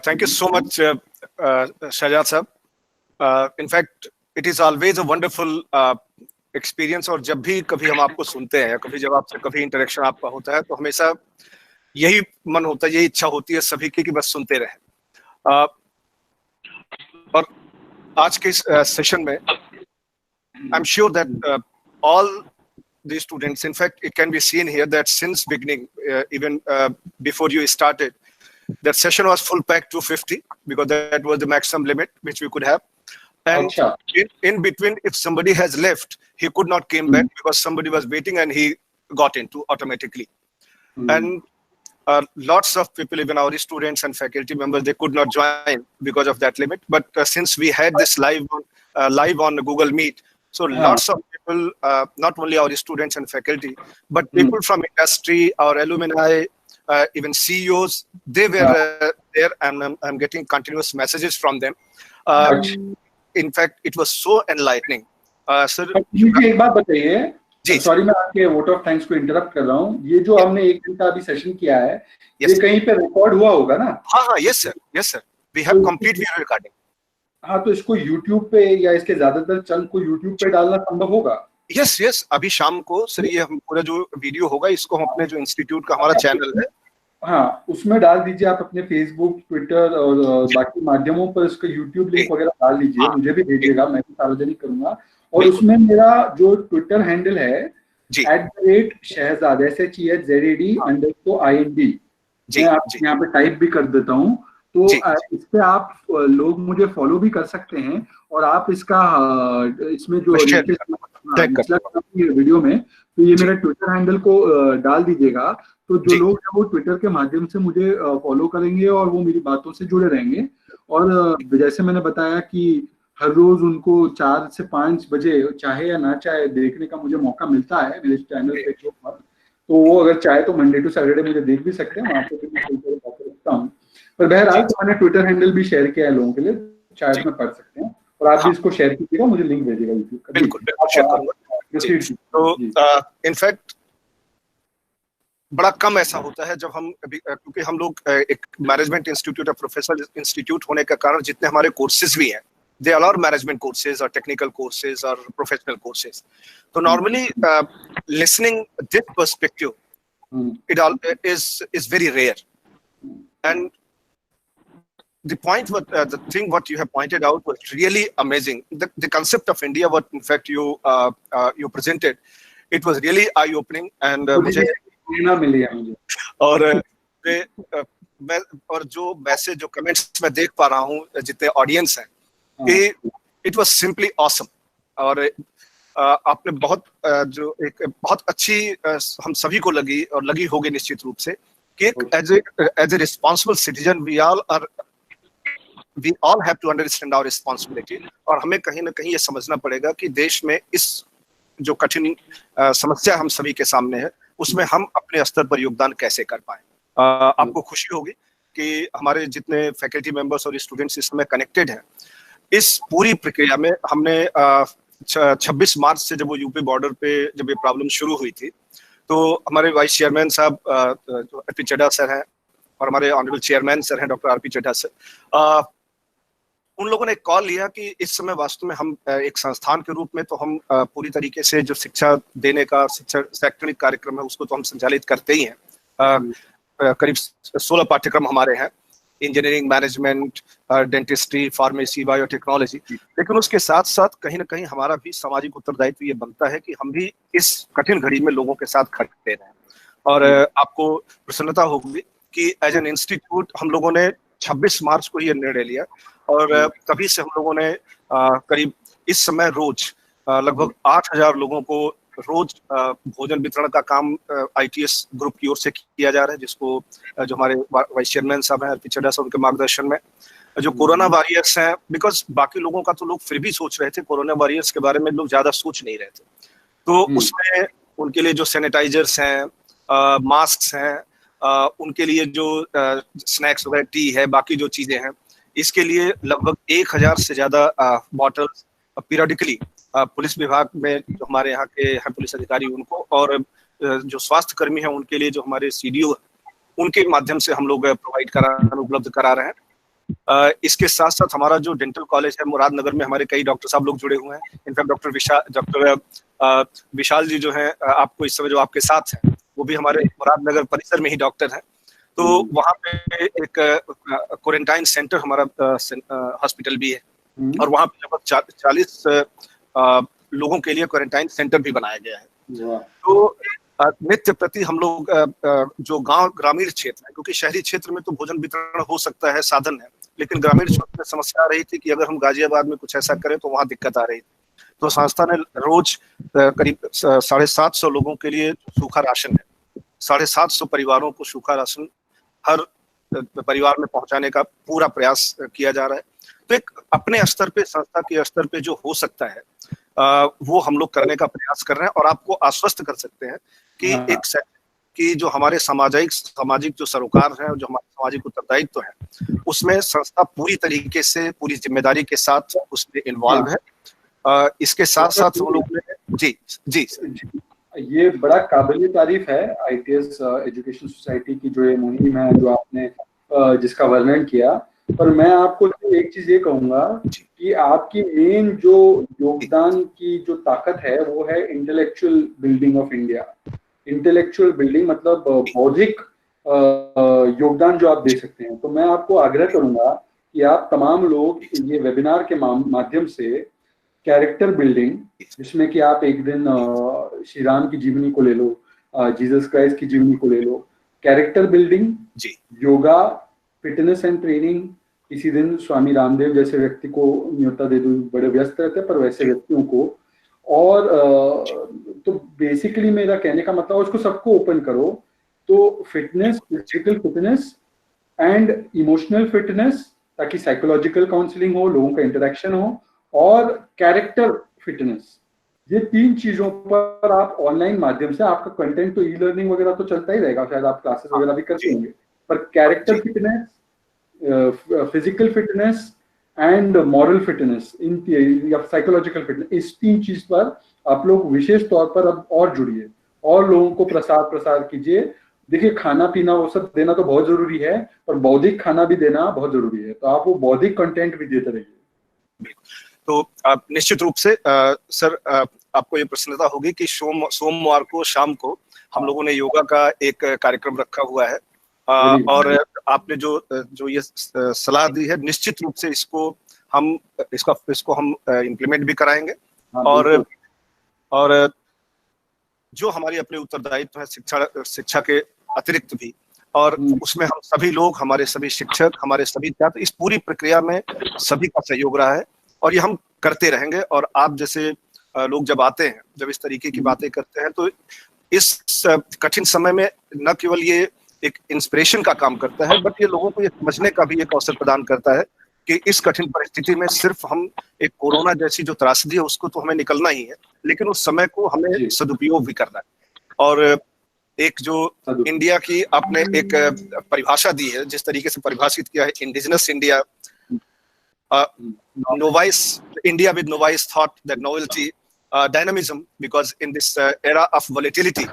Thank you so much, Shahjad sir. In fact, it is always a wonderful experience, और जब भी कभी हम आपको सुनते हैं या कभी जब आपसे कभी इंटरेक्शन आपका होता है तो हमेशा यही मन होता है, यही इच्छा होती है सभी की कि बस सुनते रहें। और आज के इस सेशन में I am sure that all the students, in fact it can be seen here that since beginning, even before you started, that session was full packed to 50 because that was the maximum limit which we could have. And in between, if somebody has left, he could not came back because somebody was waiting and he got into automatically. And lots of people, even our students and faculty members, they could not join because of that limit. But since we had this live on Google Meet, so lots of people, not only our students and faculty, but people from industry, our alumni, even CEOs, they were there, and I'm getting continuous messages from them. In fact, it was so enlightening. Sir, मुझे एक बात बताइए, sorry मैं आपके vote of thanks को interrupt कर रहा हूँ, ये जो हमने 1 घंटा अभी सेशन किया है, ये कहीं पे रिकॉर्ड हुआ होगा ना? हाँ, yes sir, we have complete video recording. हाँ, तो इसको YouTube पे या इसके ज्यादातर चल को YouTube पे डालना संभव होगा? यस, अभी शाम को सर ये हम पूरा जो वीडियो होगा इसको हम अपने जो इंस्टीट्यूट का हमारा चैनल है, हाँ, उसमें डाल दीजिए आप अपने फेसबुक, ट्विटर और बाकी माध्यमों पर इसका यूट्यूब लिंक वगैरह डाल दीजिए, मुझे भी भेजिएगा, मैं भी सार्वजनिक करूंगा। और उसमें मेरा जो ट्विटर हैंडल है @shehzad SHEHZAD_IND, मैं आपको यहाँ पे टाइप भी कर देता हूँ, तो इस पे आप लोग मुझे फॉलो भी कर सकते हैं, और आप इसका इसमें जो वीडियो में तो ये मेरा ट्विटर हैंडल को डाल दीजिएगा, तो जो लोग हैं वो ट्विटर के माध्यम से मुझे फॉलो करेंगे और वो मेरी बातों से जुड़े रहेंगे। और जैसे मैंने बताया कि हर रोज उनको 4 से 5 बजे चाहे या ना चाहे देखने का मुझे मौका मिलता है मेरे चैनल पे, तो वो अगर चाहे तो मंडे टू सैटरडे मुझे देख भी सकते हैं, वहाँ पे भी मैं रखता हूँ। पर बहरहाल तो मैंने ट्विटर हैंडल भी शेयर किया है लोगों के लिए, चाहे में पढ़ सकते हैं, और आप भी इसको शेयर कीजिएगा, मुझे लिंक भेजिएगा यूट्यूब का। बिल्कुल शेयर करूंगा। तो इनफैक्ट बड़ा कम ऐसा होता है जब हम, क्योंकि हम लोग एक मैनेजमेंट इंस्टीट्यूट और प्रोफेशनल इंस्टीट्यूट होने के कारण जितने हमारे कोर्सेज भी हैं, they allow management courses or technical courses or professional courses. So normally listening this perspective, it all is very rare. And the point, the thing what you have pointed out was really amazing. The concept of India, what in fact you presented, it was really eye opening. And मुझे मिली है मुझे, और जो message जो comments मैं देख पा रहा हूँ जितने ऑडियंस हैं, इट वाज सिंपली ऑसम। और आपने बहुत जो एक बहुत अच्छी हम सभी को लगी होगी निश्चित रूप से कि as a responsible citizen we all have to understand our responsibility, और हमें कहीं ना कहीं ये समझना पड़ेगा कि देश में इस जो कठिन समस्या हम सभी के सामने है उसमें हम अपने स्तर पर योगदान कैसे कर पाए। आपको खुशी होगी कि हमारे जितने फैकल्टी मेंबर्स और स्टूडेंट्स इस समय कनेक्टेड हैं, इस पूरी प्रक्रिया में हमने 26 मार्च से जब वो यूपी बॉर्डर पे जब ये प्रॉब्लम शुरू हुई थी, तो हमारे वाइस चेयरमैन साहब जो आरपी चड्ढा सर हैं और हमारे ऑनरेबल चेयरमैन सर हैं डॉक्टर आरपी चड्ढा सर, उन लोगों ने एक कॉल लिया कि इस समय वास्तव में हम एक संस्थान के रूप में तो हम पूरी तरीके से जो शिक्षा देने का शिक्षा शैक्षणिक कार्यक्रम है उसको तो हम संचालित करते ही हैं। करीब 16 पाठ्यक्रम हमारे हैं, engineering, management, dentistry, pharmacy, biotechnology, लेकिन उसके साथ साथ कहीं ना कहीं हमारा भी सामाजिक उत्तरदायित्व ये बनता है कि हम भी इस कठिन घड़ी में लोगों के साथ खड़े रहें। और आपको प्रसन्नता होगी कि एज एन इंस्टीट्यूट हम लोगों ने 26 मार्च को ये निर्णय लिया, और तभी से हम लोगों ने करीब इस समय रोज लगभग 8000 लोगों को रोज भोजन वितरण का काम ITS ग्रुप की ओर से किया जा रहा है, जिसको जो हमारे वाइस चेयरमैन साहब हैं आरपी चड्ढा साहब उनके मार्गदर्शन में, जो कोरोना वॉरियर्स हैं, बिकॉज बाकी लोगों का तो लोग फिर भी सोच रहे थे, कोरोना वॉरियर्स के बारे में लोग ज्यादा सोच नहीं रहे थे, तो उसमें उनके लिए जो सैनिटाइजर्स हैं, मास्क हैं, उनके लिए जो स्नैक्स वगैरह, टी है, बाकी जो चीजें हैं, इसके लिए लगभग 1000 से ज्यादा बॉटल्स पीरियडिकली पुलिस विभाग में जो हमारे यहाँ के हैं पुलिस अधिकारी उनको, और जो स्वास्थ्य कर्मी हैं उनके लिए जो हमारे CDO उनके माध्यम से हम लोग उपलब्ध करा रहे हैं। इसके साथ साथ हमारा जो डेंटल कॉलेज है मुरादनगर में, हमारे कई डॉक्टर साहब लोग जुड़े हुए हैं। इनफैक्ट डॉक्टर विशाल जी जो हैं आपको इस समय जो आपके साथ हैं वो भी हमारे मुरादनगर परिसर में ही डॉक्टर हैं। तो वहाँ पे एक क्वारंटाइन सेंटर हमारा हॉस्पिटल भी है और वहाँ पे लगभग 40 लोगों के लिए क्वारंटाइन सेंटर भी बनाया गया है। तो नित्य प्रति हम लोग जो गांव ग्रामीण क्षेत्र है, क्योंकि शहरी क्षेत्र में तो भोजन वितरण हो सकता है, साधन है, लेकिन ग्रामीण क्षेत्र में समस्या आ रही थी कि अगर हम गाजियाबाद में कुछ ऐसा करें तो वहाँ दिक्कत आ रही थी। तो संस्था ने रोज करीब 750 लोगों के लिए सूखा राशन है, 750 परिवारों को सूखा राशन हर परिवार में पहुंचाने का पूरा प्रयास किया जा रहा है। तो एक अपने स्तर पे, संस्था के स्तर पे जो हो सकता है वो हम लोग करने का प्रयास कर रहे हैं और आपको आश्वस्त कर सकते हैं कि जो हमारे सामाजिक जो सरोकार है, जो हमारा सामाजिक उत्तरदायित्व है, उसमें संस्था पूरी तरीके से, पूरी जिम्मेदारी के साथ उसमें इन्वॉल्व है। इसके साथ साथ हम लोग जी ये बड़ा काबिल तारीफ है ITS एजुकेशन सोसाइटी की जो ये मुहिम है, जो आपने जिसका वर्णन किया। पर मैं आपको एक चीज ये कहूंगा कि आपकी मेन जो योगदान की जो ताकत है वो है intellectual building of India. Intellectual building मतलब बौद्धिक योगदान जो आप दे सकते हैं। तो मैं आपको आग्रह करूंगा कि आप तमाम लोग ये वेबिनार के माध्यम से कैरेक्टर बिल्डिंग, जिसमें कि आप एक दिन श्री राम की जीवनी को ले लो, जीसस क्राइस्ट की जीवनी को ले लो, character building, yoga, fitness and training, किसी दिन स्वामी रामदेव जैसे व्यक्ति को न्योता दे दो, बड़े व्यस्त रहते हैं पर वैसे व्यक्तियों को। और तो बेसिकली मेरा कहने का मतलब उसको सबको ओपन करो। तो fitness, physical fitness and emotional fitness, ताकि साइकोलॉजिकल काउंसलिंग हो, लोगों का इंटरेक्शन हो, और कैरेक्टर फिटनेस। ये 3 चीजों पर आप ऑनलाइन माध्यम से, आपका कंटेंट तो ई लर्निंग वगैरह तो चलता ही रहेगा, शायद आप क्लासेस वगैरह भी करते होंगे, पर character fitness, physical fitness and moral fitness, इन या साइकोलॉजिकल फिटनेस, इस 3 चीज पर आप लोग विशेष तौर पर अब और जुड़िए और लोगों को प्रसार कीजिए। देखिए, खाना पीना वो सब देना तो बहुत जरूरी है, पर बौद्धिक खाना भी देना बहुत जरूरी है। तो आप वो बौद्धिक कंटेंट भी देते रहिए। तो आप निश्चित रूप से सर आपको ये प्रसन्नता होगी कि सोमवार को शाम को हम लोगों ने योगा का एक कार्यक्रम रखा हुआ है और आपने जो ये सलाह दी है, निश्चित रूप से इसको हम इम्प्लीमेंट भी कराएंगे। और जो हमारी अपने उत्तरदायित्व है शिक्षा के अतिरिक्त भी, और उसमें हम सभी लोग, हमारे सभी शिक्षक, हमारे सभी छात्र, इस पूरी प्रक्रिया में सभी का सहयोग रहा है और ये हम करते रहेंगे। और आप जैसे लोग जब आते हैं, जब इस तरीके की बातें करते हैं, तो इस कठिन समय में न केवल ये एक इंस्पिरेशन का काम करता है, बट ये लोगों को ये समझने का भी एक अवसर प्रदान करता है कि इस कठिन परिस्थिति में सिर्फ हम एक कोरोना जैसी जो त्रासदी है उसको तो हमें निकलना ही है, लेकिन उस समय को हमें सदुपयोग भी करना है। और एक जो इंडिया की आपने एक परिभाषा दी है, जिस तरीके से परिभाषित किया है, indigenous India, novice India with novice thought, that novelty, dynamism, because in this era of volatility,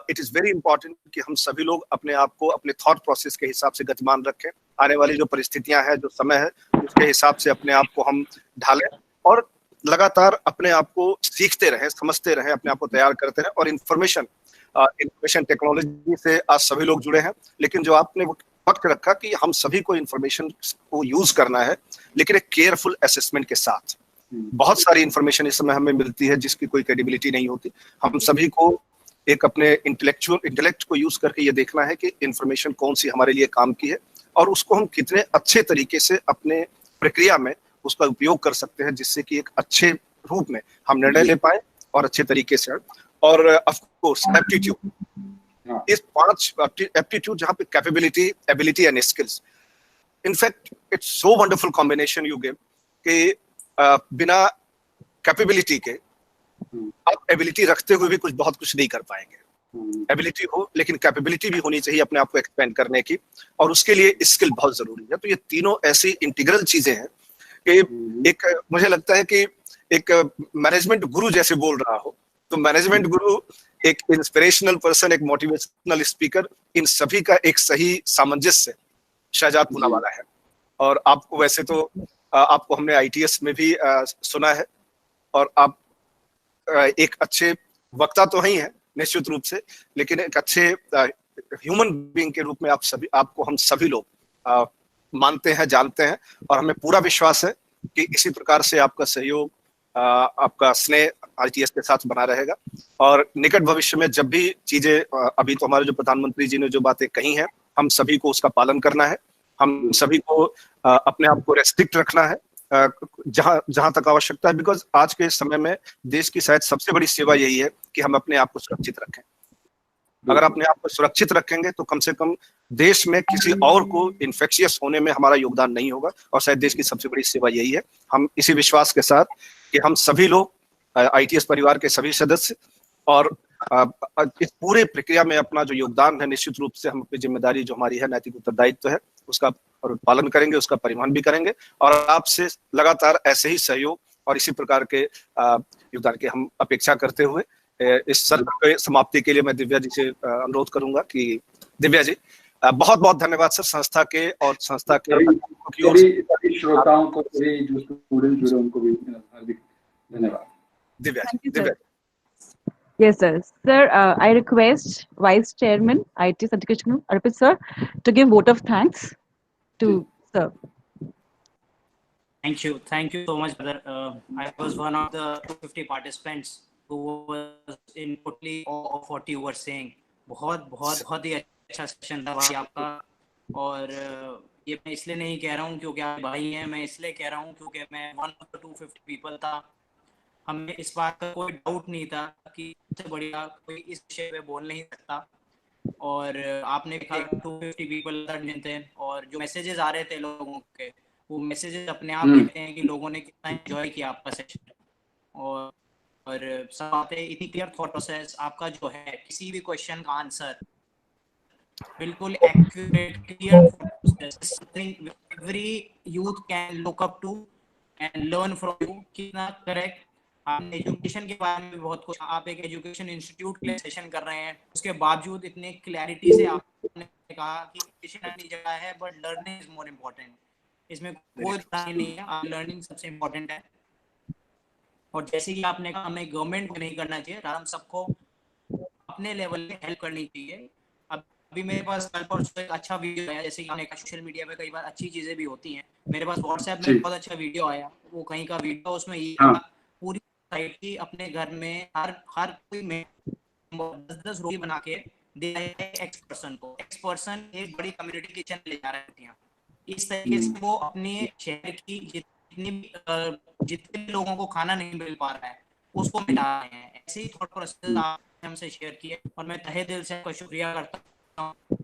it is very important कि हम सभी लोग अपने आप को अपने thought process के हिसाब से गतिमान रखें। आने वाली जो परिस्थितियां हैं, जो समय है, उसके हिसाब से अपने आप को हम ढालें और लगातार अपने आप को सीखते रहें, समझते रहें, अपने आप को तैयार करते रहें। और इंफॉर्मेशन टेक्नोलॉजी से आज सभी लोग जुड़े हैं, लेकिन जो आपने वक्त रखा कि हम सभी को इंफॉर्मेशन को यूज करना है, लेकिन एक केयरफुल असेसमेंट के साथ। बहुत सारी इंफॉर्मेशन इस समय हमें मिलती है जिसकी कोई क्रेडिबिलिटी नहीं होती। हम सभी को एक अपने इंटेलेक्ट को यूज करके ये देखना है कि इंफॉर्मेशन कौन सी हमारे लिए काम की है और उसको हम कितने अच्छे तरीके से अपने प्रक्रिया में उसका उपयोग कर सकते हैं, जिससे कि एक अच्छे रूप में हम निर्णय ले पाए और अच्छे तरीके से। और ऑफ कोर्स एप्टीट्यूड, इस 5 एप्टीट्यूड, जहाँ पे capability, ability and skills, in fact it's so wonderful combination you give कि बिना कैपेबिलिटी के आप एबिलिटी रखते हुए भी बहुत कुछ नहीं कर पाएंगे। एबिलिटी हो, लेकिन कैपेबिलिटी भी होनी चाहिए अपने आप को एक्सपेंड करने की, और उसके लिए स्किल बहुत जरूरी है। तो ये तीनों ऐसी इंटीग्रल चीजें हैं कि एक, मुझे लगता है कि एक मैनेजमेंट गुरु जैसे बोल रहा हो, तो मैनेजमेंट गुरु, एक इंस्पिरेशनल पर्सन, एक मोटिवेशनल स्पीकर, इन सभी का एक सही सामंजस्य शहजाद पूनावाला है। और आपको वैसे तो आपको हमने ITS में भी सुना है, और आप एक अच्छे वक्ता तो ही है निश्चित रूप से, लेकिन एक अच्छे ह्यूमन बीइंग के रूप में आपको हम सभी लोग मानते हैं, जानते हैं, और हमें पूरा विश्वास है कि इसी प्रकार से आपका सहयोग, आपका स्नेह ITS के साथ बना रहेगा। और निकट भविष्य में जब भी चीजें, अभी तो हमारे जो प्रधानमंत्री जी ने जो बातें कही हैं, हम सभी को उसका पालन करना है, हम सभी को अपने आप को रेस्ट्रिक्ट रखना है जहां तक आवश्यकता है, बिकॉज आज के समय में देश की शायद सबसे बड़ी सेवा यही है कि हम अपने आप को सुरक्षित रखें। अगर अपने आप को सुरक्षित रखेंगे तो कम से कम देश में किसी और को इन्फेक्शियस होने में हमारा योगदान नहीं होगा, और शायद देश की सबसे बड़ी सेवा यही है। हम इसी विश्वास के साथ कि हम सभी लोग ITS परिवार के सभी सदस्य और इस पूरे प्रक्रिया में अपना जो योगदान है, निश्चित रूप से हम अपनी जिम्मेदारी जो हमारी है, नैतिक उत्तरदायित्व है, उसका पालन करेंगे, उसका परिवहन भी करेंगे, और आपसे लगातार ऐसे ही सहयोग और इसी प्रकार के योगदान की हम अपेक्षा करते हुए इस सत्र के समाप्ति के लिए मैं दिव्या जी से अनुरोध करूंगा कि दिव्या जी, बहुत बहुत धन्यवाद सर, संस्था के और संस्था के सभी श्रोताओं को, सभी जो स्टूडेंट जुड़े उनको भी हार्दिक धन्यवाद। Divya ji, Divya. Yes, sir. Sir, I request Vice Chairman ITS Education, Arpit sir, to give vote of thanks to sir. Thank you so much, brother. I was one of the 250 participants who was in totally awe of what you were saying. बहुत ही अच्छा session था भाई आपका, और ये मैं इसलिए नहीं कह रहा हूँ क्योंकि आप भाई हैं, मैं इसलिए कह रहा हूँ क्योंकि मैं वन ऑफ द 250 पीपल था। हमें इस बात का कोई डाउट नहीं था कि इससे बढ़िया कोई इस विषय पे बोल नहीं सकता, और आपने कहा 250 पीपल थे, और जो मैसेजेस आ रहे थे लोगों के, वो मैसेजेस अपने आप कहते हैं कि लोगों ने कितना एंजॉय किया आपका सेशन, और सब बातें इतनी क्लियर थॉट प्रोसेस आपका जो है, किसी भी क्वेश्चन का आंसर बिल्कुल accurate, clear thought process, something every youth can look up to and learn from you. कितना करेक्ट, आपने एजुकेशन के बारे में भी बहुत कुछ, आप एक एजुकेशन इंस्टीट्यूट के लिए सेशन कर रहे हैं, उसके बावजूद इतने क्लैरिटी से आपने कहा कि एजुकेशन अपनी जगह है but learning is more important. इसमें कोई तरह नहीं है, लर्निंग सबसे इम्पोर्टेंट है। और जैसे कि आपने कहा, हमें गवर्नमेंट को नहीं करना चाहिए, हम सबको अपने लेवल पे हेल्प करनी चाहिए। अभी मेरे पास कल परसों एक अच्छा वीडियो आया, जैसे कि आपने कहा सोशल मीडिया पे कई बार अच्छी चीजें भी होती हैं, मेरे पास व्हाट्सएप में बहुत अच्छा वीडियो आया, वो कहीं का वीडियो, उसमें ये पूरी सोसाइटी अपने घर में हर कोई में 10-10 रोटी बना के दे रहे हैं एक्स पर्सन को, एक्स पर्सन एक बड़ी कम्युनिटी किचन ले जा रहे हैं। इस तरीके से वो अपने शहर की जितने लोगों को खाना नहीं मिल पा रहा है उसको मिला रहे हैं। ऐसे ही थॉट प्रोसेस आपने हमसे शेयर किए, और मैं तहे दिल से आपका शुक्रिया करता हूँ,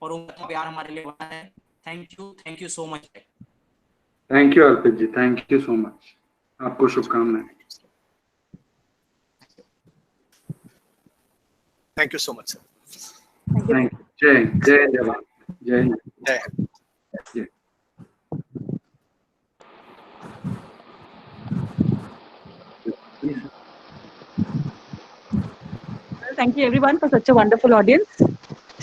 और उनका प्यार हमारे लिए बना है। Thank you so much. Thank you Arpit ji, thank you so much, आपको शुभकामनाएं। Thank you so much sir. Thank you. जय जवान, जय Hind. Thank you everyone for such a wonderful audience.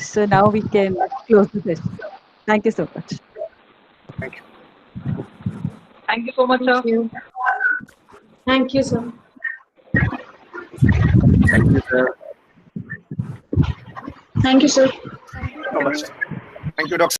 So now we can close the session. Thank you so much. Thank you. Thank you so much, sir. Thank you, sir. Thank you, sir. Thank you, sir. Thank you, Dr.